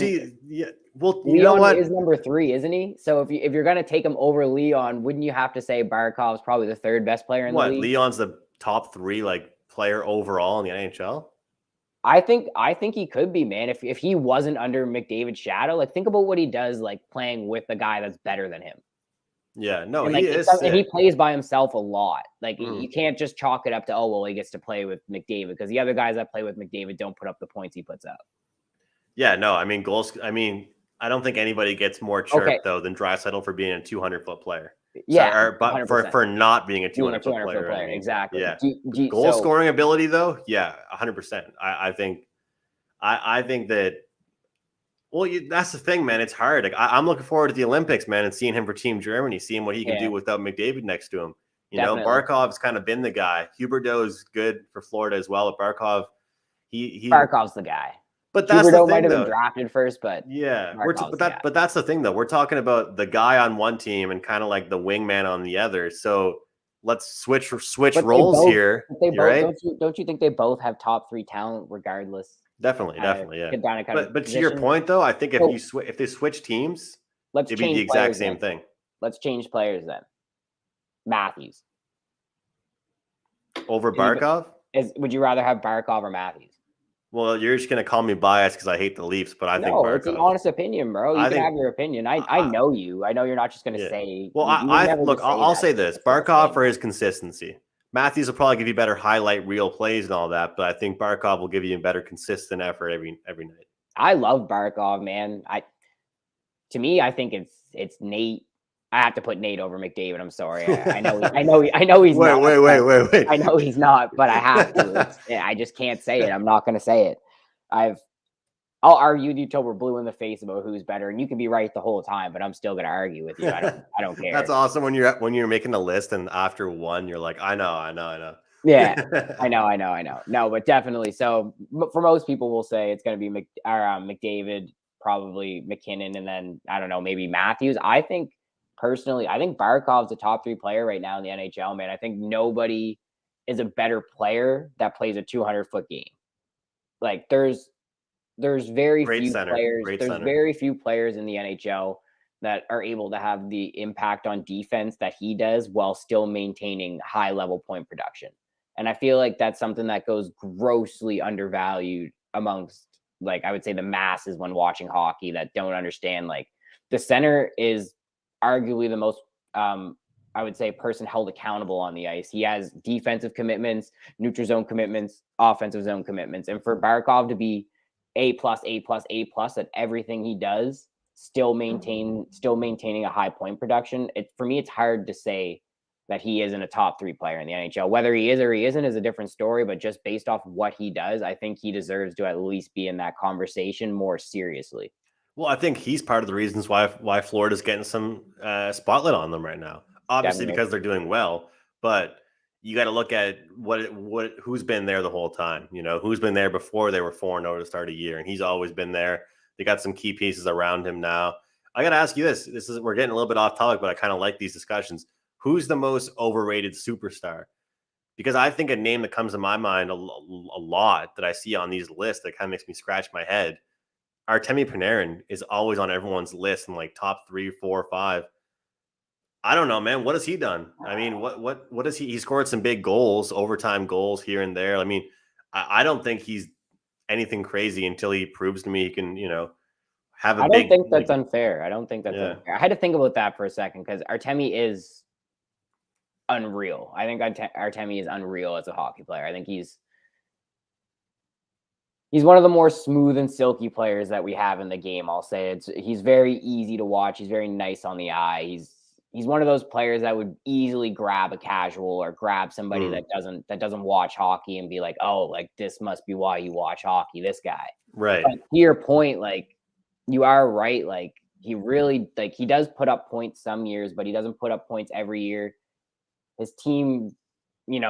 Leon is number 3, isn't he? So if you're going to take him over Leon, wouldn't you have to say Barkov's probably the 3rd best player in the league? Leon's the top 3 player overall in the NHL? I think he could be, man. If he wasn't under McDavid's shadow, think about what he does, playing with the guy that's better than him. Yeah, no, and, he is. And he plays by himself a lot. You can't just chalk it up to, he gets to play with McDavid, because the other guys that play with McDavid don't put up the points he puts up. Yeah, no, I mean goals. I mean, I don't think anybody gets more chirp though than Draisaitl for being a 200-foot player. Yeah, but for not being a 200-foot player. I mean, exactly. Yeah. Goal scoring ability though, 100%. I think that. Well, that's the thing, man. It's hard. I'm looking forward to the Olympics, man, and seeing him for Team Germany, seeing what he can do without McDavid next to him. Definitely. Barkov's kind of been the guy. Huberdeau's good for Florida as well. But Barkov, Barkov's the guy. But that's the thing, might have been drafted first, but but that's the thing, though. We're talking about the guy on one team and kind of like the wingman on the other. So let's switch roles here. Right? Don't you think they both have top 3 talent regardless? Definitely, yeah. But to your point, though, I think if they switch teams, it'd be the exact same thing. Let's change players then. Matthews over Barkov? Would you rather have Barkov or Matthews? Well, you're just going to call me biased because I hate the Leafs, but I think Barkov. It's an honest opinion, bro. You can have your opinion. I know you. I know you're not just going to say. Well, I'll say this. Barkov for his consistency. Matthews will probably give you better highlight reel plays and all that, but I think Barkov will give you a better consistent effort every night. I love Barkov, man. To me, I think it's Nate. I have to put Nate over McDavid. I'm sorry. I know he's not. Wait. I know he's not, but I have to. I just can't say it. I'm not going to say it. I'll argue with you till we're blue in the face about who's better, and you can be right the whole time, but I'm still going to argue with you. I don't care. That's awesome when you're making a list and after one you're like, I know. Yeah, I know. No, but definitely. So for most people, we'll say it's going to be McDavid, probably McKinnon, and then I don't know, maybe Matthews. Personally, I think Barkov's a top 3 player right now in the NHL, man. I think nobody is a better player that plays a 200-foot game. There's very few players. Very few players in the NHL that are able to have the impact on defense that he does while still maintaining high level point production. And I feel like that's something that goes grossly undervalued amongst, like, I would say the masses when watching hockey that don't understand, like, the center is arguably the most, I would say, person held accountable on the ice. He has defensive commitments, neutral zone commitments, offensive zone commitments. And for Barkov to be A+, at everything he does, still maintaining a high point production, for me, it's hard to say that he isn't a top 3 player in the NHL. Whether he is or he isn't is a different story, but just based off what he does, I think he deserves to at least be in that conversation more seriously. Well, I think he's part of the reasons why Florida's getting some spotlight on them right now. Obviously, Definitely. because they're doing well, but you got to look at who's been there the whole time. You know, who's been there before they were 4-0 to start a year, and he's always been there. They got some key pieces around him now. I got to ask you this. We're getting a little bit off topic, but I kind of like these discussions. Who's the most overrated superstar? Because I think a name that comes to my mind a lot that I see on these lists that kind of makes me scratch my head. Artemi Panarin is always on everyone's list in like top 3, 4, 5. I don't know, man. What has he done? I mean, what has he scored some big goals, overtime goals here and there. I mean, I don't think he's anything crazy until he proves to me he can, have a I big. don't think that's unfair. I don't think that's unfair. I had to think about that for a second because Artemi is unreal. I think Artemi is unreal as a hockey player. I think he's one of the more smooth and silky players that we have in the game. I'll say he's very easy to watch. He's very nice on the eye. He's one of those players that would easily grab a casual or grab somebody that doesn't watch hockey and be like, oh, like this must be why you watch hockey, this guy. Right. But to your point, like you are right. Like he really, like he does put up points some years, but he doesn't put up points every year. His team,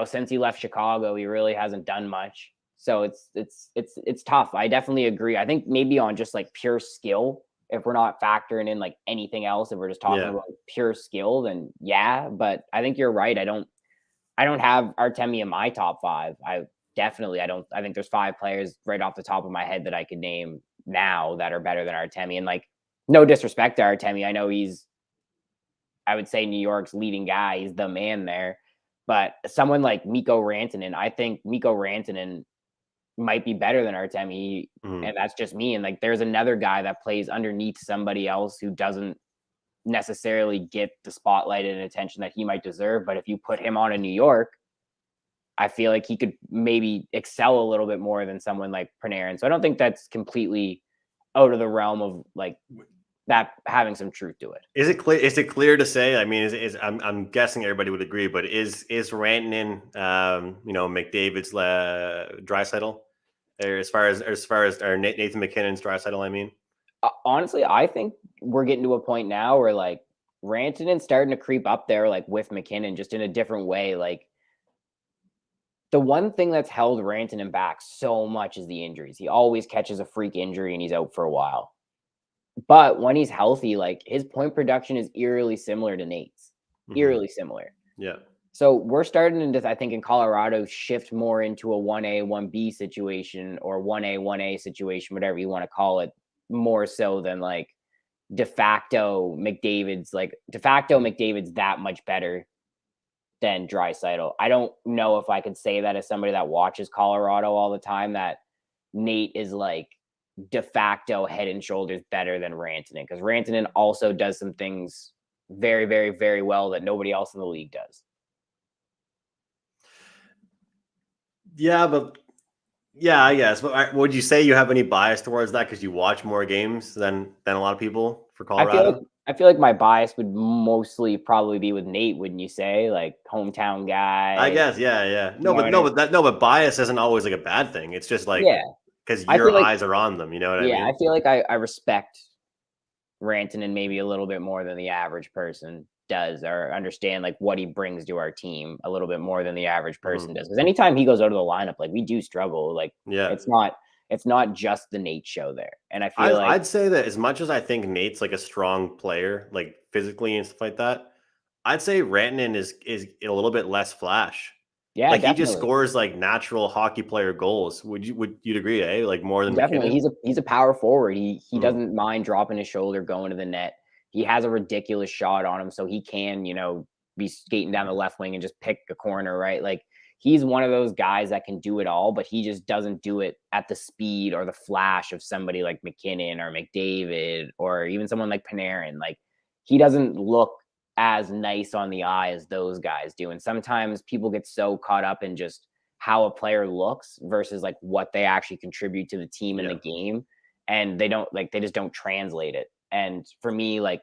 since he left Chicago, he really hasn't done much. So it's tough. I definitely agree. I think maybe on just like pure skill, if we're not factoring in like anything else, if we're just talking about pure skill, then yeah. But I think you're right. I don't have Artemi in my top 5. I think there's 5 players right off the top of my head that I could name now that are better than Artemi. And like, no disrespect to Artemi, I know I would say New York's leading guy. He's the man there. But someone like Mikko Rantanen, I think Mikko Rantanen might be better than Artemi, and that's just me. And like, there's another guy that plays underneath somebody else who doesn't necessarily get the spotlight and attention that he might deserve. But if you put him on in New York, I feel like he could maybe excel a little bit more than someone like Panarin. So I don't think that's completely out of the realm of like that having some truth to it. Is it clear? Is it clear to say? I mean, I'm guessing everybody would agree, but is Rantanen, McDavid's Draisaitl, or as far as Nathan McKinnon's Draisaitl? I mean, honestly, I think we're getting to a point now where like Rantanen's starting to creep up there, like with McKinnon, just in a different way. Like the one thing that's held Rantanen back so much is the injuries. He always catches a freak injury and he's out for a while. But when he's healthy, like his point production is eerily similar to Nate's. Eerily similar. Yeah. So we're starting to, I think, in Colorado, shift more into a 1A, 1B situation or 1A, 1A situation, whatever you want to call it, more so than like de facto McDavid's that much better than Draisaitl. I don't know if I could say that as somebody that watches Colorado all the time, that Nate is like de facto head and shoulders better than Rantanen, because Rantanen also does some things very, very, very well that nobody else in the league does. Yeah, I guess. But would you say you have any bias towards that because you watch more games than a lot of people for Colorado? I feel like my bias would mostly probably be with Nate, wouldn't you say? Like hometown guy. I guess, yeah. But bias isn't always like a bad thing. It's just like because your eyes are on them. You know what I mean? Yeah, I feel like I respect Rantanen maybe a little bit more than the average person does, or understand like what he brings to our team a little bit more than the average person does. Because anytime he goes out of the lineup, like we do struggle. Like it's not just the Nate show there. And I feel I'd say that as much as I think Nate's like a strong player, like physically and stuff like that, I'd say Rantanen is a little bit less flash. Yeah, like definitely. He just scores like natural hockey player goals. Would you agree? Like more than definitely. McKinnon? He's a power forward. He doesn't mind dropping his shoulder, going to the net. he has a ridiculous shot on him, so he can, be skating down the left wing and just pick a corner, right? Like, he's one of those guys that can do it all, but he just doesn't do it at the speed or the flash of somebody like McKinnon or McDavid or even someone like Panarin. Like, he doesn't look as nice on the eye as those guys do. And sometimes people get so caught up in just how a player looks versus like what they actually contribute to the team in the game. And they just don't translate it. And for me, like,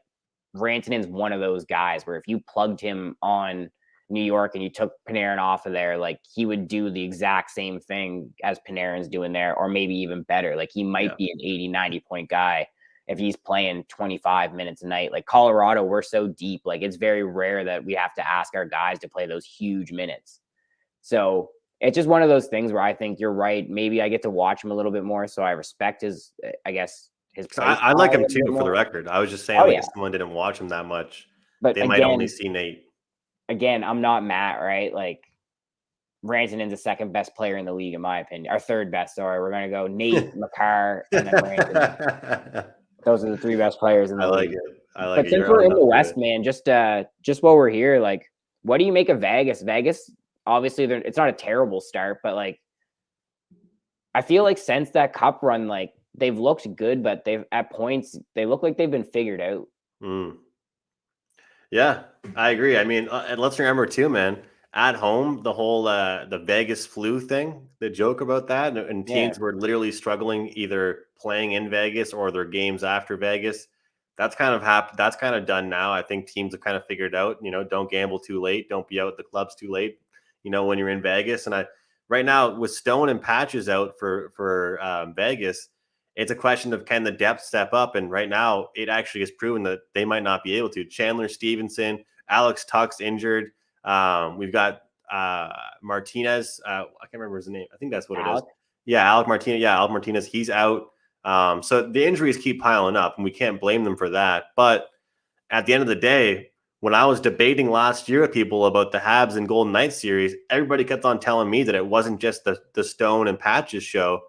Rantanen's one of those guys where if you plugged him on New York and you took Panarin off of there, like, he would do the exact same thing as Panarin's doing there, or maybe even better. Like, he might be an 80, 90 point guy if he's playing 25 minutes a night. Like, Colorado, we're so deep. Like, it's very rare that we have to ask our guys to play those huge minutes. So it's just one of those things where I think you're right. Maybe I get to watch him a little bit more. So I respect his play. I like him too, for the record. I was just saying, if someone didn't watch him that much, but they might only see Nate. Again, I'm not Matt, right? Like, Rantanen's the second best player in the league, in my opinion. Our third best. Sorry, we're going to go Nate, Makar, and then Rantanen. Those are the three best players in the league. I like it. But since we're in the West, man, just while we're here, like, what do you make of Vegas? Vegas, obviously, it's not a terrible start, but like, I feel like since that cup run, like, they've looked good, but at points they look like they've been figured out. Yeah, I agree. I mean, and let's remember too, man, at home, the whole the Vegas flu thing, the joke about that, and teams were literally struggling either playing in Vegas or their games after Vegas. That's kind of that's kind of done now. I think teams have kind of figured out, don't gamble too late, don't be out at the clubs too late, when you're in Vegas. And right now with Stone and Patches out for Vegas, it's a question of can the depth step up? And right now, it actually has proven that they might not be able to. Chandler Stevenson, Alex Tuck's injured. We've got Martinez. I can't remember his name. I think that's what it is. Yeah, Alec Martinez. Yeah, Alec Martinez. He's out. So the injuries keep piling up, and we can't blame them for that. But at the end of the day, when I was debating last year with people about the Habs and Golden Knights series, everybody kept on telling me that it wasn't just the Stone and Patches show.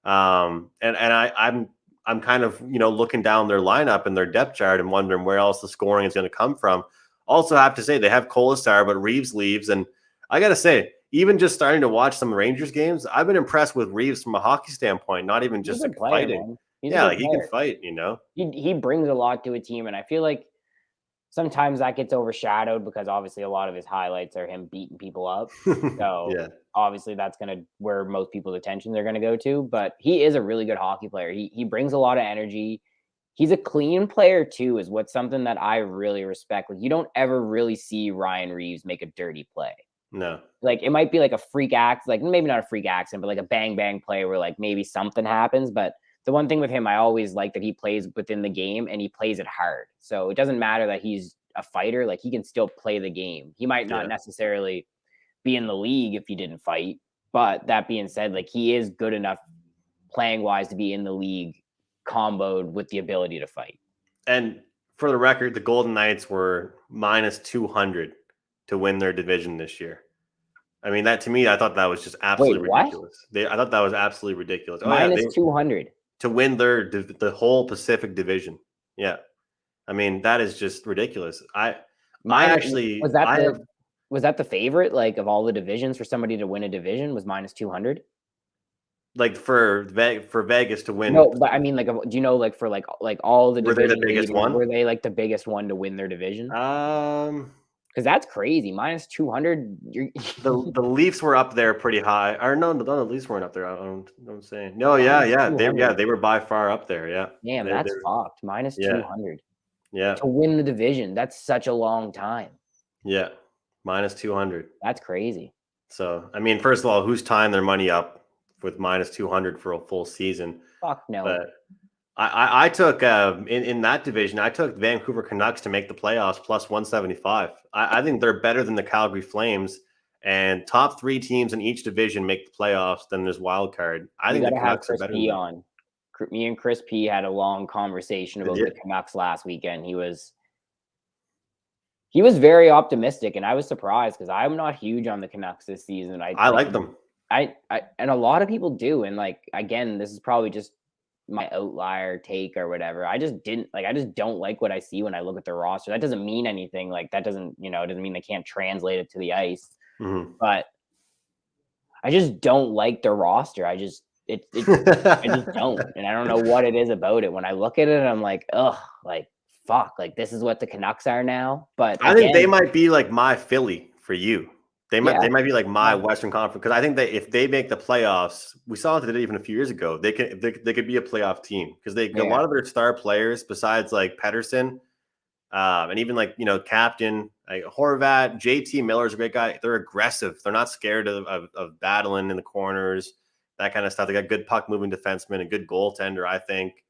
And I'm kind of, looking down their lineup and their depth chart and wondering where else the scoring is going to come from. Also have to say they have Kolasar, but Reeves leaves. And I got to say, even just starting to watch some Rangers games, I've been impressed with Reeves from a hockey standpoint, not even just fighting. He can fight, He brings a lot to a team. And I feel like sometimes that gets overshadowed because obviously a lot of his highlights are him beating people up. So obviously that's where most people's attention they're going to go to. But he is a really good hockey player. He brings a lot of energy. He's a clean player too, is what's something that I really respect. Like, you don't ever really see Ryan Reeves make a dirty play. No. Like, it might be like a freak act, like maybe not a freak accident, but like a bang bang play where like maybe something happens. But the one thing with him, I always like that he plays within the game and he plays it hard. So it doesn't matter that he's a fighter. Like, he can still play the game. He might not necessarily be in the league if he didn't fight. But that being said, like, he is good enough playing wise to be in the league, comboed with the ability to fight. And for the record, the Golden Knights were minus 200 to win their division this year. I mean, that to me, I thought that was just absolutely ridiculous. I thought that was absolutely ridiculous. Minus 200 to win the whole Pacific division. Yeah, I mean, that is just ridiculous. Was that the favorite, like, of all the divisions for somebody to win a division was minus 200? Like for Vegas to win. No, but I mean, like, do you know, like, for like all the divisions, were they the biggest one? Were they like the biggest one to win their division? Because that's crazy. Minus 200. The Leafs were up there pretty high. Or no, the Leafs weren't up there. I'm saying. No, they were by far up there. Yeah. Damn, that's fucked. Minus 200. Yeah. To win the division, that's such a long time. Yeah, minus 200. That's crazy. So, I mean, first of all, who's tying their money up with minus 200 for a full season? Fuck no. But I took in that division, I took Vancouver Canucks to make the playoffs plus 175. I think they're better than the Calgary Flames, and top three teams in each division make the playoffs. Then there's wild card. I think the Canucks are better than them. Me and Chris P had a long conversation about the Canucks last weekend. He was very optimistic, and I was surprised because I'm not huge on the Canucks this season. I like them. I and a lot of people do. And like, again, this is probably just my outlier take or whatever. I just don't like what I see when I look at the roster. That doesn't mean anything. Like that doesn't, it doesn't mean they can't translate it to the ice. Mm-hmm. But I just don't like the roster. I just don't. And I don't know what it is about it. When I look at it, I'm like, ugh, like fuck, like this is what the Canucks are now. But I think they might be like my Philly for you. They might be like my Western Conference, because I think that if they make the playoffs, we saw what they did even a few years ago. They could be a playoff team because a lot of their star players, besides like Pettersson, and even like captain like Horvat, JT Miller's a great guy. They're aggressive. They're not scared of battling in the corners, that kind of stuff. They got good puck moving defensemen, a good goaltender, I think.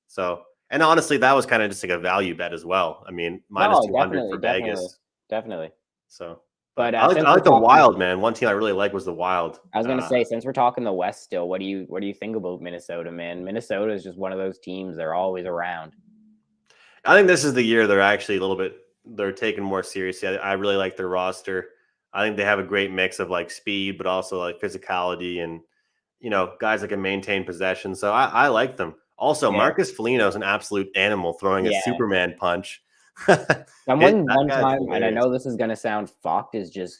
So, and honestly, that was kind of just like a value bet as well. I mean, minus 200 for Vegas, definitely. So. But I like the Wild, man. One team I really like was the Wild. I was gonna say, since we're talking the West still, what do you think about Minnesota, man? Minnesota is just one of those teams. They're always around. I think this is the year they're actually they're taken more seriously. I really like their roster. I think they have a great mix of like speed, but also like physicality and guys that can maintain possession. So I like them. Also, Marcus Foligno is an absolute animal, throwing a Superman punch. Someone one time, and I know this is gonna sound fucked, is just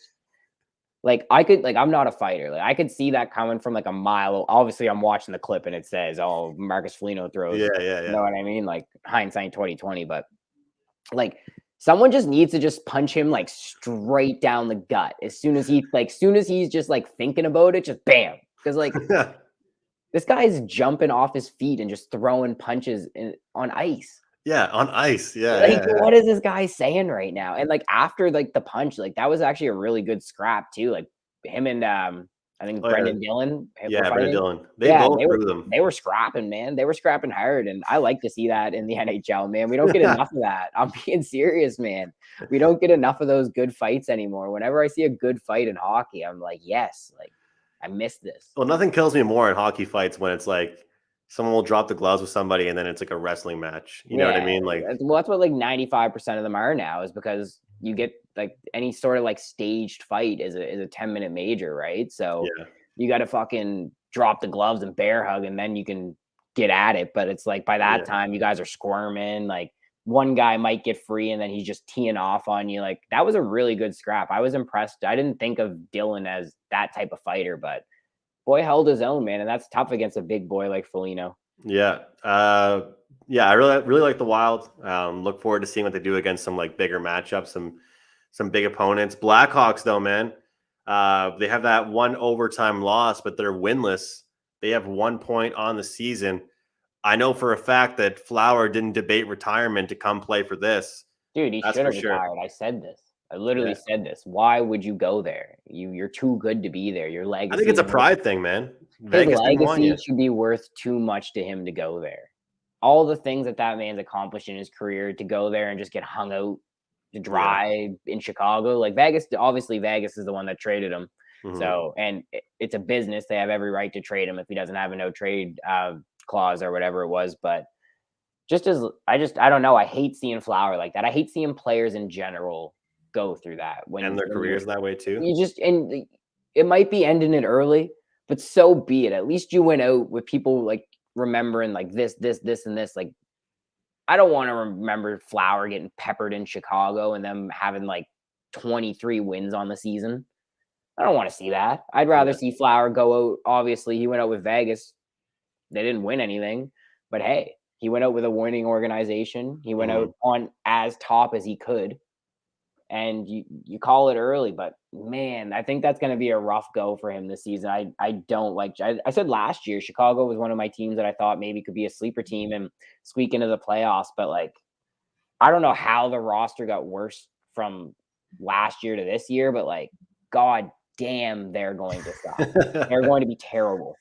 like I'm not a fighter. Like I could see that coming from like a mile. Obviously, I'm watching the clip and it says, "Oh, Marcus Foligno throws." Yeah. You know what I mean? Like hindsight 2020, but like someone just needs to just punch him like straight down the gut as soon as he's just like thinking about it, just bam. Because like this guy's jumping off his feet and just throwing punches on ice. Yeah, on ice. Yeah. Like, what is this guy saying right now? And like after like the punch, like that was actually a really good scrap too. Like him and I think Brendan Dillon. Yeah, Brendan Dillon. They threw them. They were scrapping, man. They were scrapping hard, and I like to see that in the NHL, man. We don't get enough of that. I'm being serious, man. We don't get enough of those good fights anymore. Whenever I see a good fight in hockey, I'm like, yes, like I miss this. Well, nothing kills me more in hockey fights when it's like someone will drop the gloves with somebody and then it's like a wrestling match. You know what I mean? Like, well, that's what like 95% of them are now, is because you get like any sort of like staged fight is a 10-minute major, right? So you got to fucking drop the gloves and bear hug, and then you can get at it. But it's like by that time you guys are squirming. Like one guy might get free and then he's just teeing off on you. Like that was a really good scrap. I was impressed. I didn't think of Dillon as that type of fighter, but boy held his own, man, and that's tough against a big boy like Foligno. Yeah. I really like the Wild. Look forward to seeing what they do against some like bigger matchups, some big opponents. Blackhawks, though, man, they have that one overtime loss, but they're winless. They have 1 point on the season. I know for a fact that Flower didn't debate retirement to come play for this. Dude, he should have retired. I said this. I literally said this. Why would you go there? You're too good to be there. Your legacy. I think it's a pride thing, man. His legacy should be worth too much to him to go there. All the things that man's accomplished in his career, to go there and just get hung out to dry in Chicago. Like Vegas, obviously Vegas is the one that traded him. Mm-hmm. So, and it's a business. They have every right to trade him if he doesn't have a no trade clause or whatever it was. But I don't know. I hate seeing Flower like that. I hate seeing players in general go through that and their careers that way too. And it might be ending it early, but so be it. At least you went out with people like remembering like this, and this. Like, I don't want to remember Flower getting peppered in Chicago and them having like 23 wins on the season. I don't want to see that. I'd rather see Flower go out. Obviously, he went out with Vegas. They didn't win anything, but hey, he went out with a winning organization. He went out on as top as he could. And you call it early, but man, I think that's going to be a rough go for him this season. I don't like. I said last year Chicago was one of my teams that I thought maybe could be a sleeper team and squeak into the playoffs. But like, I don't know how the roster got worse from last year to this year. But like, god damn, they're going to suck. They're going to be terrible.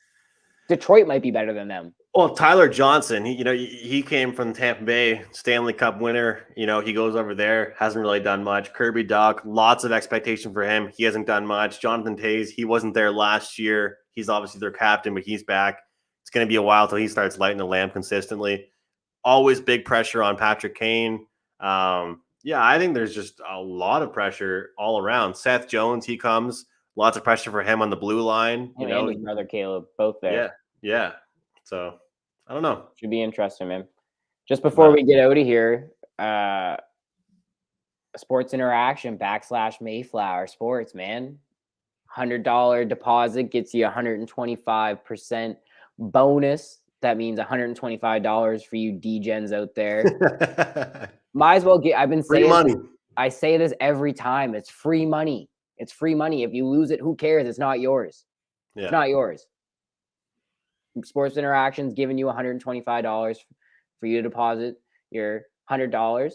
Detroit might be better than them. Well, Tyler Johnson, he came from Tampa Bay, Stanley Cup winner. He goes over there, hasn't really done much. Kirby Dach, lots of expectation for him. He hasn't done much. Jonathan Toews, he wasn't there last year. He's obviously their captain, but he's back. It's going to be a while till he starts lighting the lamp consistently. Always big pressure on Patrick Kane. I think there's just a lot of pressure all around. Seth Jones, he comes. Lots of pressure for him on the blue line. And his brother Caleb, both there. Yeah. So I don't know. Should be interesting, man. Just before we get out of here, Sports Interaction / Mayflower Sports, man. $100 deposit gets you 125% bonus. That means $125 for you degens out there. Might as well get. I've been saying free money. I say this every time. It's free money. It's free money. If you lose it, who cares? It's not yours. Yeah. It's not yours. Sports Interaction's giving you $125 for you to deposit your $100.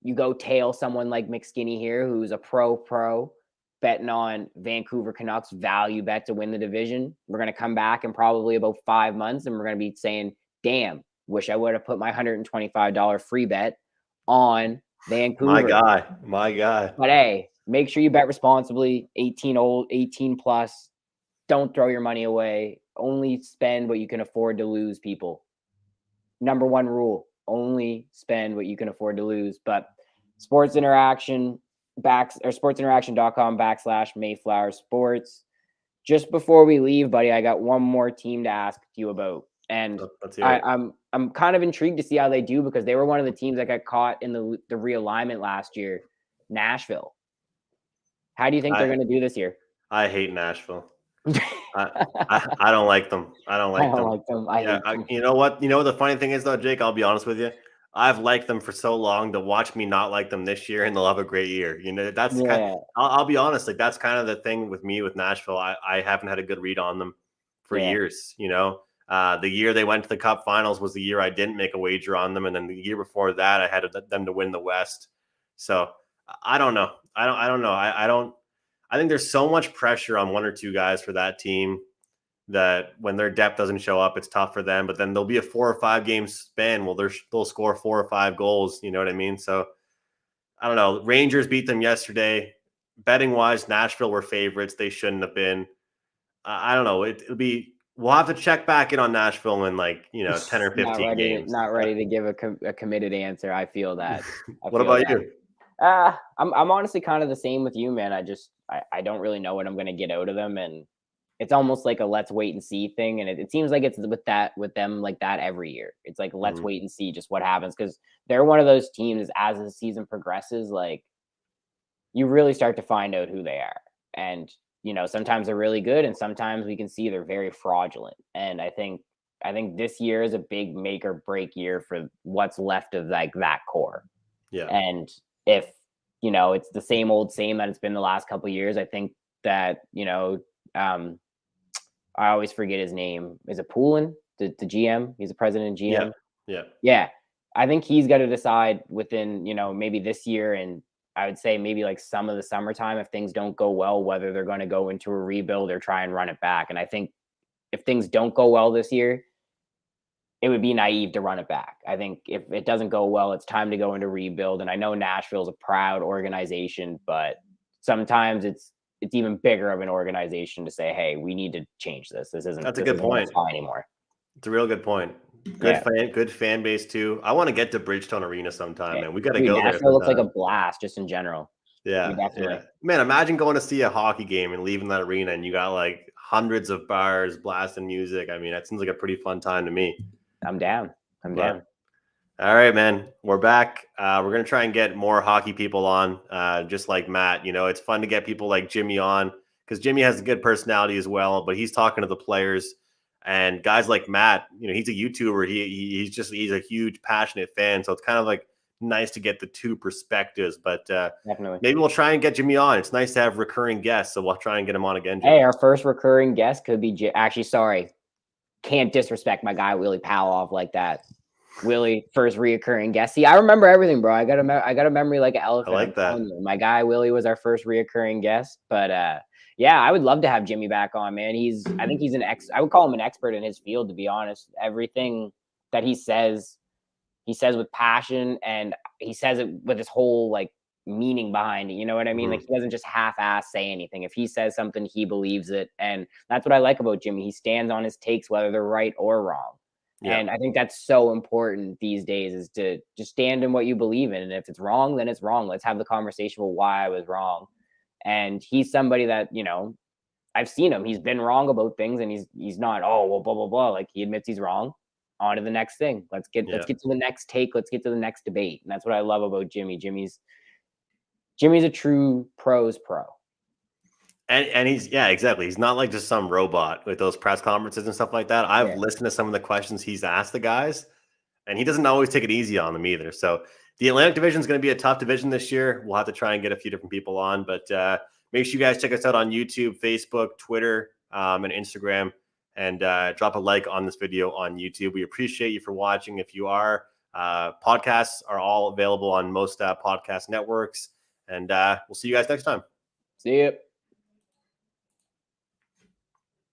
You go tail someone like McSkinny here, who's a pro betting on Vancouver Canucks value bet to win the division. We're going to come back in probably about 5 months, and we're going to be saying, damn, wish I would have put my $125 free bet on Vancouver. My guy. But hey, make sure you bet responsibly. 18 plus. Don't throw your money away. Only spend what you can afford to lose, people. Number one rule, only spend what you can afford to lose. But Sports Interaction sportsinteraction.com / Mayflower Sports. Just before we leave, buddy, I got one more team to ask you about. And I'm kind of intrigued to see how they do, because they were one of the teams that got caught in the realignment last year, Nashville. How do you think they're going to do this year? I hate Nashville. I don't like them. I don't like them. I hate them. You know what? You know what the funny thing is, though, Jake? I'll be honest with you. I've liked them for so long. To watch me not like them this year, and they'll have a great year. You know, that's I'll be honest. Like, that's kind of the thing with me with Nashville. I haven't had a good read on them for years. You know, the year they went to the Cup Finals was the year I didn't make a wager on them, and then the year before that, I had them to win the West. So I don't know. I don't know. I think there's so much pressure on one or two guys for that team that when their depth doesn't show up, it's tough for them. But then there'll be a 4 or 5 game span. Well, they'll score 4 or 5 goals. You know what I mean? So I don't know. Rangers beat them yesterday. Betting wise, Nashville were favorites. They shouldn't have been. I don't know. It'll be. We'll have to check back in on Nashville in 10 or 15 games. Not ready to give a committed answer. I feel that. What about you? I'm honestly kind of the same with you, man. I don't really know what I'm going to get out of them, and it's almost like a let's wait and see thing. And it seems like it's with them like that every year. It's like, let's wait and see just what happens, because they're one of those teams as the season progresses, like you really start to find out who they are. And, you know, sometimes they're really good, and sometimes we can see they're very fraudulent. And I think this year is a big make or break year for what's left of like that core. Yeah. And if, you know, it's the same old same that it's been the last couple of years, I think that, you know, I always forget his name. Is it Poulin, the GM? He's the president and GM. Yeah. I think he's got to decide within, you know, maybe this year, and I would say maybe like some of the summertime, if things don't go well, whether they're going to go into a rebuild or try and run it back. And I think if things don't go well this year, it would be naive to run it back. I think if it doesn't go well, it's time to go into rebuild. And I know Nashville's a proud organization, but sometimes it's even bigger of an organization to say, hey, we need to change this. That's a good point anymore. It's a real good point. Good fan base too. I want to get to Bridgestone Arena sometime, man. We got to go there. Nashville looks like a blast just in general. Yeah. Man, imagine going to see a hockey game and leaving that arena and you got like hundreds of bars blasting music. I mean, that seems like a pretty fun time to me. I'm down. All right, man. We're back. We're going to try and get more hockey people on, just like Matt. You know, it's fun to get people like Jimmy on, because Jimmy has a good personality as well, but he's talking to the players. And guys like Matt, you know, he's a YouTuber. He's a huge, passionate fan. So it's kind of like nice to get the two perspectives. But definitely, maybe we'll try and get Jimmy on. It's nice to have recurring guests. So we'll try and get him on again, Jimmy. Hey, our first recurring guest could be can't disrespect my guy Willie Paloff like that. Willie, first reoccurring guest. See, I remember everything, bro. I got a memory like an elephant. I like that. My guy Willie was our first reoccurring guest. But yeah, I would love to have Jimmy back on, man. I think he's I would call him an expert in his field, to be honest. Everything that he says with passion, and he says it with his whole like meaning behind it. You know what I mean? Like, he doesn't just half-ass say anything. If he says something, he believes it. And that's what I like about Jimmy. He stands on his takes, whether they're right or wrong. Yeah. And I think that's so important these days, is to just stand in what you believe in. And if it's wrong, then it's wrong. Let's have the conversation about why I was wrong. And he's somebody that, you know, I've seen him. He's been wrong about things, and he's not, oh, well, blah, blah, blah. Like, he admits he's wrong. on to the next thing. Let's get to the next take. Let's get to the next debate. And that's what I love about Jimmy. Jimmy's a true pros pro. And he's, exactly. He's not like just some robot with those press conferences and stuff like that. I've listened to some of the questions he's asked the guys, and he doesn't always take it easy on them either. So the Atlantic division is going to be a tough division this year. We'll have to try and get a few different people on, but make sure you guys check us out on YouTube, Facebook, Twitter, and Instagram, and drop a like on this video on YouTube. We appreciate you for watching. If you are, podcasts are all available on most podcast networks, and we'll see you guys next time. See you.